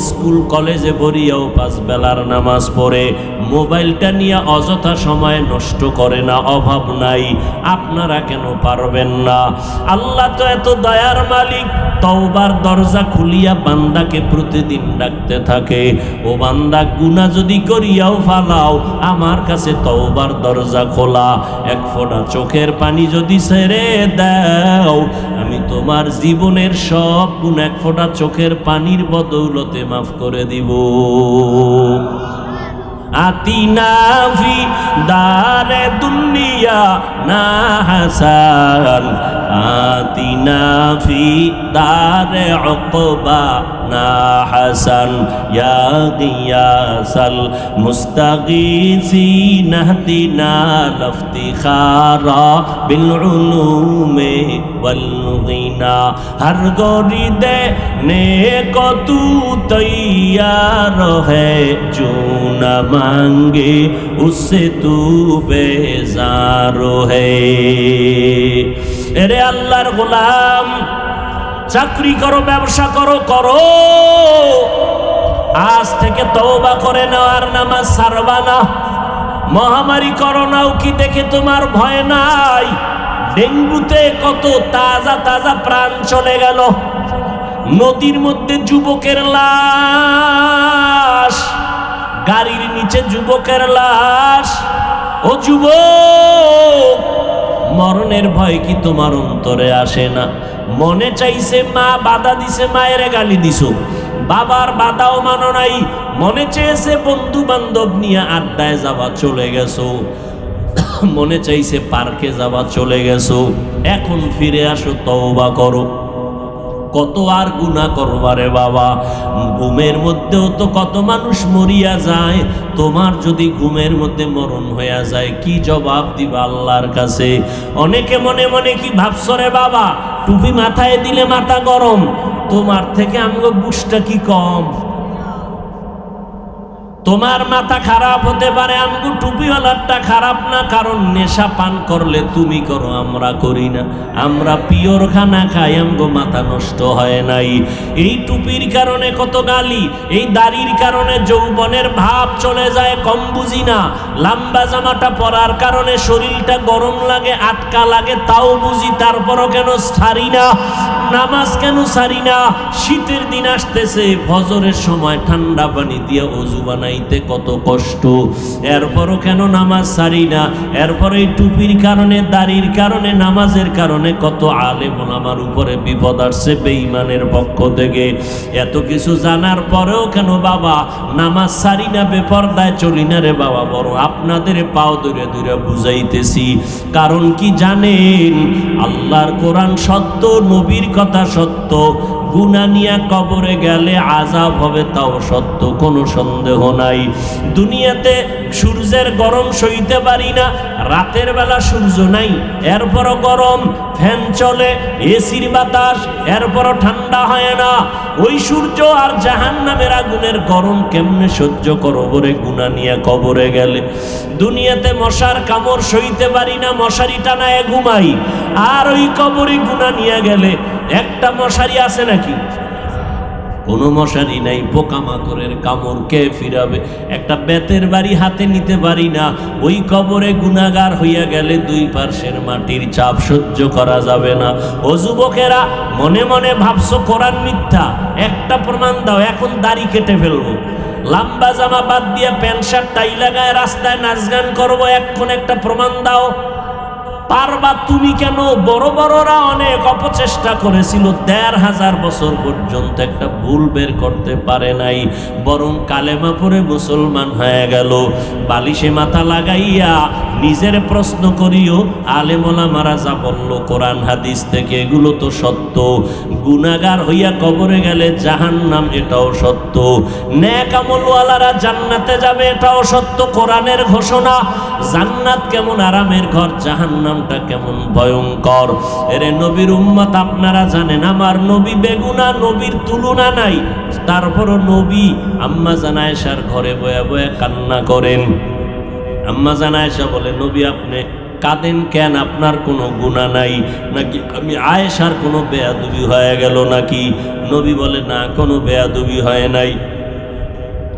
A: স্কুল কলেজে পড়িয়াও 5 বেলার নামাজ পড়ে, মোবাইলটা নিয়ে অযথা সময় নষ্ট করে না, অভাব নাই, আপনারা কেন পারবেন না? আল্লাহ তো এত দয়ার মালিক, তওবার দরজা খুলিয়া বান্দাকে প্রতিদিন ডাকতে থাকে, ও বান্দা গুনাহ যদি করিয়াও ফালাও, আমার কাছে তওবার দরজা খোলা, 1 ফোঁটা চোখের পানি যদি ছেড়ে দাও, আমি তোমার জীবনের সব গুনাহ 1 ফোঁটা চোখের পানির বদৌলতে মাফ করে দিব। আতিনা ফি দারে দুনিয়া না হাসান, আতিনা ফি দারে উকবা না হাসান, ইয়া গিয়াসাল মুস্তাগীসিন নাহদিনা লফতিখারা বিল উলুমে ওয়াল গিনা, হর গরি দেনে কো তু তৈয়ার হ্যায়, जो न मांगे उससे तू बेजार है। এরে আল্লাহর গোলাম, চাকরি করো, ব্যবসা করো, আজ থেকে তওবা করে নাও, আর নামাজ ছাড়বা না। মহামারী করোনাও কি দেখে তোমার ভয় নাই? ডেঙ্গুতে কত তাজা তাজা প্রাণ চলে গেল, নদীর মধ্যে যুবকের লাশ, গাড়ির নিচে যুবকের লাশ। ও যুবক, মরণের ভয় কি তোমার অন্তরে আসে না? মনে চাইছে, মা বাধা দিছে, মায়ের গালি দিছো, বাবার বাধাও মানো নাই। মনে চেয়েছে বন্ধু বান্ধব নিয়ে আড্ডায় যাওয়া, চলে গেছো। মনে চাইছে পার্কে যাওয়া, চলে গেছো। এখন ফিরে আসো, তওবা করো। কত আর গুনাহ করবারে বাবা। ঘুমের মধ্যেও তো কত মানুষ মরিয়া যায়। তোমার যদি ঘুমের মধ্যে মরণ হইয়া যায়, কি জবাব দিবা আল্লাহর কাছে? অনেকে মনে মনে কি ভাবছো রে বাবা, টুপি মাথায় দিলে মাথা গরম, তোমার থেকে আমগো বুঝটা কি কম? তোমার মাথা খারাপ হতে পারে, আমগো টুপিওয়ালারটা খারাপ না, কারণ নেশা পান করলে তুমি করো, আমরা করি না। আমরা পিওর খানা খাই, আমগো মাথা নষ্ট হয় নাই। এই টুপির কারণে কত গালি, এই দাড়ির কারণে যৌবনের ভাব চলে যায়, কম বুঝি না। লম্বা জামাটা পরার কারণে শরীরটা গরম লাগে, আটকা লাগে, তাও বুঝি, তারপরও কেন ছাড়ি না। নামাজ কেন ছাড়ি না? শীতের দিন আসতেছে, ফজরের সময় ঠান্ডা পানি দিয়ে ওযু বানাইতে কত কষ্ট, এরপরও কেন নামাজ ছাড়ি না? এরপরে এই টুপির কারণে, দাড়ির কারণে, নামাজের কারণে কত আলেম ওলামার উপরে বিপদ আসছে বেঈমানের পক্ষ থেকে। এত কিছু জানার পরেও কেন বাবা নামাজ ছাড়ি না, বেপরদায় চলি না রে বাবা? বড় আপনাদের পাও ধরে ধরে বুঝাইতেছি। কারণ কি জানেন? আল্লাহর কোরআন সত্য, নবীর কথা সত্য। গুনাহ নিয়ে কবরে গেলে আযাব হবে, তাও সত্য, কোনো সন্দেহ নাই। দুনিয়াতে সূর্যের গরম সইতে পারি না, রাতের বেলা সূর্য নাই, এরপরও গরম, ফ্যান চলে, এসির বাতাস, এরপরও ঠান্ডা হয় না। ওই সূর্য আর জাহান্নামের আগুনের গরম কেমনে সহ্য করবো রে গুনাহ নিয়ে কবরে গেলে? দুনিয়াতে মশার কামড় সইতে পারি না, মশারি টানায় ঘুমাই, আর ওই কবরে গুনাহ নিয়ে গেলে একটা মশারি আছে নাকি? কোনো মশারি নাই, পোকামাকড়ের কামড় কে ফিরাবে? একটা বেতের বাড়ি হাতে নিতে পারি না, ওই কবরে গুনাহগার হইয়া গেলে দুই পার্শ্বের মাটির চাপ সহ্য করা যাবে না। ও যুবকেরা, মনে মনে ভাবছো কোরআন মিথ্যা, একটা প্রমাণ দাও, এখন দাড়ি কেটে ফেলবো, লম্বা জামা বাদ দিয়ে প্যান্ট শার্ট টাই লাগায় রাস্তায় নাচ গান করবো, এখন একটা প্রমাণ দাও। পারবা তুমি কেন? বড় বড়রা অনেক অপচেষ্টা করেছিল, ১৫০০ বছর পর্যন্ত একটা ভুল বের করতে পারে নাই, বরং কালেমা পড়ে মুসলমান হয়ে গেল। বালিশে মাথা লাগাইয়া নিজের প্রশ্ন করিও, আলেম ওলামারা যা বলল কোরআন হাদিস থেকে, এগুলো তো সত্য। গুনাহগার হইয়া কবরে গেলে জাহান্নাম, এটাও সত্য। নেক আমলওয়ালারা জান্নাতে যাবে, এটাও সত্য, কোরআনের ঘোষণা। জান্নাত কেমন আরামের ঘর, জাহান্নামটা কেমন ভয়ঙ্কর। এরে নবীর উম্মত, আপনারা জানেন আমার নবী বেগুনা, নবীর তুলনা নাই। তারপরও নবী আম্মা জান আয়েশার ঘরে বয়ে বয়ে কান্না করেন। আম্মা জান আয়েশা বলে, নবী আপনি কাঁদেন কেন? আপনার কোনো গুনাহ নাই নাকি? আমি আয়েশার কোনো বেয়াদবি হয়ে গেল নাকি? নবী বলে, না, কোনো বেয়াদবি হয় নাই।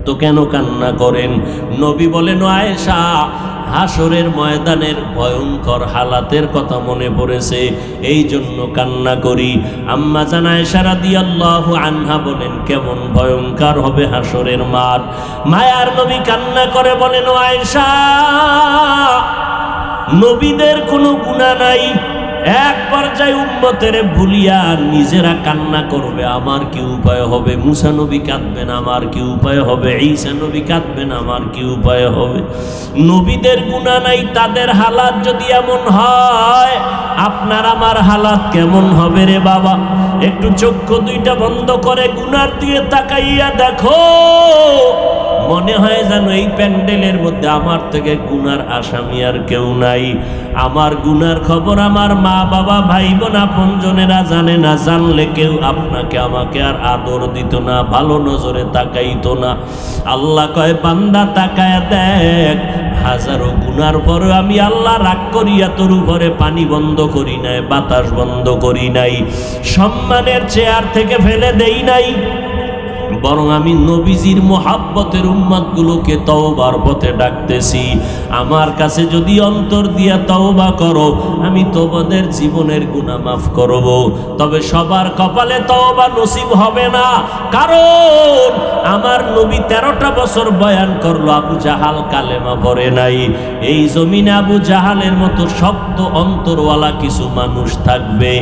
A: তো কেন কান্না করেন? নবী বলেন, আয়েশা, হাসরের ময়দানের ভয়ঙ্কর হালাতের কথা মনে পড়েছে, এই জন্য কান্না করি। আম্মা জান আয়েশা রাদিয়াল্লাহু আনহা বলেন, কেমন ভয়ঙ্কর হবে হাসরের মাঠ? মায়ার নবী কান্না করে বলেন, ও আয়েশা, নবীদের কোনো গুনাহ নাই, এক পর্যায়ে উম্মতের ভুলিয়া নিজেরা কান্না করবে, আমার কি উপায় হবে? মুসা নবী কাঁদবেন, আমার কি উপায় হবে? ঈসা নবী কাঁদবেন, আমার কি উপায় হবে? নবীদের গুনাহ নাই, তাদের হালাত যদি এমন হয়, আপনার আমার হালাত কেমন হবে রে বাবা? একটু চক্ষু দুইটা বন্ধ করে গুনার দিকে তাকাইয়া দেখো, মনে হয় যেন এই প্যান্ডেলের মধ্যে আমার থেকে গুনার আসামি আর কেউ নাই। আমার গুনার খবর আমার মা বাবা ভাই বোন আপনজনেরা জানে না, জানলে কেউ আপনাকে আমাকে আর আদর দিত না, ভালো নজরে তাকাইতো না। আল্লাহ কয়, বান্দা তাকায় দেখ, হাজারো গুনার পরে আমি আল্লাহ রাগ করিয়া তোর উপরে পানি বন্ধ করি নাই, বাতাস বন্ধ করি নাই, সম্মানের চেয়ার থেকে ফেলে দেই নাই, বরং আমি নবীজির মোহাব্বতের উম্মতগুলোকে তওবার পথে ডাকতেছি। আমার কাছে যদি অন্তর দিয়া তওবা করো, আমি তোমাদের জীবনের গুনাহ মাফ করব। তবে সবার কপালে তওবা নসিব হবে না, কারণ আমার নবী 13টা বছর বয়ান করলো, আবু জাহাল কালেমা পড়ে নাই। এই জমিনে আবু জাহালের মতো শক্ত অন্তরওয়ালা কিছু মানুষ থাকবে,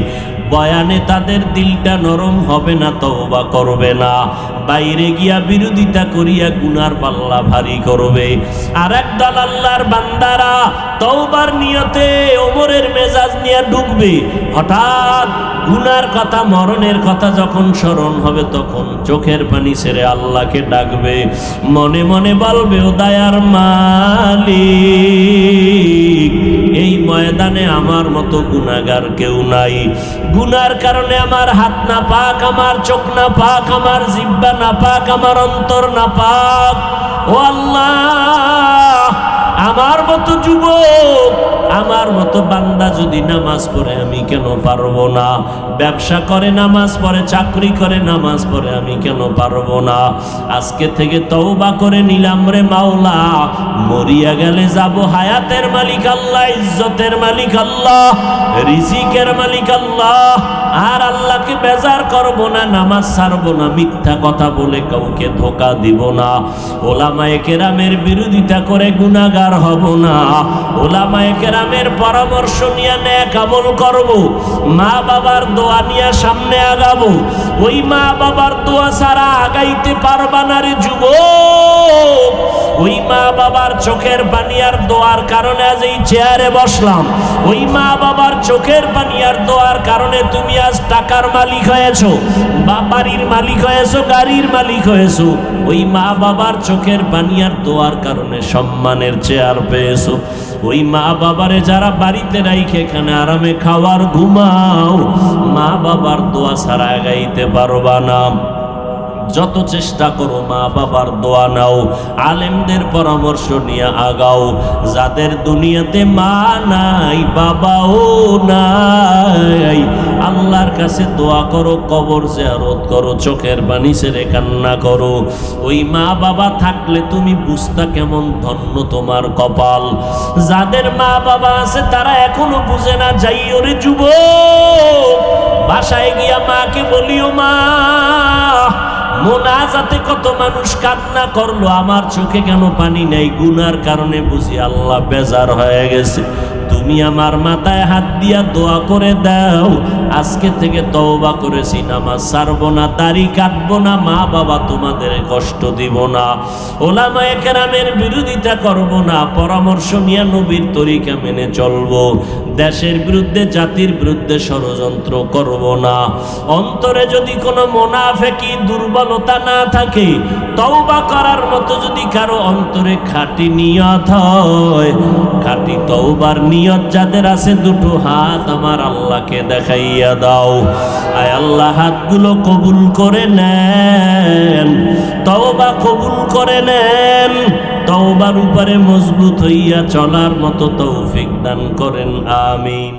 A: বয়ানে তাদের দিলটা নরম হবে না, তওবা করবে না, বাইরে গিয়া বিরোধিতা করিয়া গুনার পাল্লা ভারী করবে। আর একদল আল্লাহর বান্দারা তওবার নিয়তে ওমরের মেজাজ নিয়ে ঢুকবে, হঠাৎ গুনার কথা, মরণের কথা যখন স্মরণ হবে, তখন চোখের পানি ছেড়ে আল্লাহকে ডাকবে, মনে মনে বলবে, ও দয়ার মালিক, এই ময়দানে আমার মতো গুনাহগার কেউ নাই। গুনার কারণে আমার হাত না পাক, আমার চোখ না পাক, আমার জিহ্বা না পাক, আমার অন্তর না পাক। ও আল্লাহ, আমার মতো যুবক, আমার মতো বান্দা যদি নামাজ পড়ে, আমি কেন পারবো না? ব্যবসা করে নামাজ পড়ে, চাকরি করে নামাজ পড়ে, আমি কেন পারবো না? আজকে থেকে তওবা করে নিলাম রে মাওলা, মরিয়া গেলে যাব, হায়াতের মালিক আল্লাহ, ইজ্জতের মালিক আল্লাহ, রিজিকের মালিক আল্লাহ। আর আল্লাহকে বেজার করব না, নামাজ ছাড়বো না, মিথ্যা কথা বলে কাউকে ধোঁকা দিব না, ওলামায়ে কেরামের বিরোধিতা করে গুনাহগার হব না, ওলামায়ে কেরামের পরামর্শ নিয়ে নেক আমল করব, মা বাবার দোয়া নিয়ে সামনে আগাবো। ওই মা বাবার দোয়া ছাড়া আগাইতে পারবা না রে যুবক। ওই মা বাবার চোখের পানি আর দোয়ার কারণে আজ এই চেয়ারে বসলাম। ওই মা বাবার চোখের পানি আর দোয়ার কারণে তুমি আজ টাকার মালিক হয়েছো, বা বাড়ির মালিক হয়েছো, গাড়ির মালিক হয়েছো। ওই মা বাবার চোখের পানি আর দোয়ার কারণে সম্মানের চেয়ার পেয়েছো। ওই মা বাবারে যারা বাড়িতে রাইখে এখানে আরামে খাওয়ার ঘুমাও, মা বাবার দোয়া ছাড়া গাইতে পারবা না। যত চেষ্টা করো মা বাবার দোয়া নাও, আলেমদের পরামর্শ নিয়ে আগাও। যাদের দুনিয়াতে মা নাই, বাবাও নাই, আল্লাহর কাছে দোয়া করো, কবর জিয়ারত করো, চোখের পানি ছেড়ে কান্না করো। ওই মা বাবা থাকলে তুমি বুঝতা কেমন ধন্য তোমার কপাল। যাদের মা বাবা আছে তারা এখনো বুঝে না, যাইও রে যুবক, বাসায় গিয়া মাকে বলিও, মা, মোনাজাতে কত মানুষ কান্না করলো, আমার চোখে কেন পানি নাই? গুনার কারণে বুঝি আল্লাহ বেজার হয়ে গেছে। তুমি আমার মাথায় হাত দিয়া দোয়া করে দাও, আজকে থেকে তওবা করেছি, নামাজ ছাড়বো না, দাড়ি কাটবো না, মা বাবা তোমাদের কষ্ট দিব না, ওলামায়ে কেরামের বিরোধিতা করব না, পরামর্শ নিয়ে নবীর তরিকা মেনে চলবো, দেশের বিরুদ্ধে, জাতির বিরুদ্ধে ষড়যন্ত্র করব না। অন্তরে যদি কোনো মুনাফিকি দুর্বলতা না থাকে, তওবা করার মতো যদি কারো অন্তরে খাঁটি নিয়ত হয়, খাঁটি তওবার নিয়ত যাদের আছে, দুটো হাত আমার আল্লাহকে দেখাইয়া দাও। আয় আল্লাহ, হাতগুলো কবুল করে নেন, তওবা কবুল করে নেন, তওবার উপরে মজবুত হইয়া চলার মতো তৌফিক দান করেন, আমিন।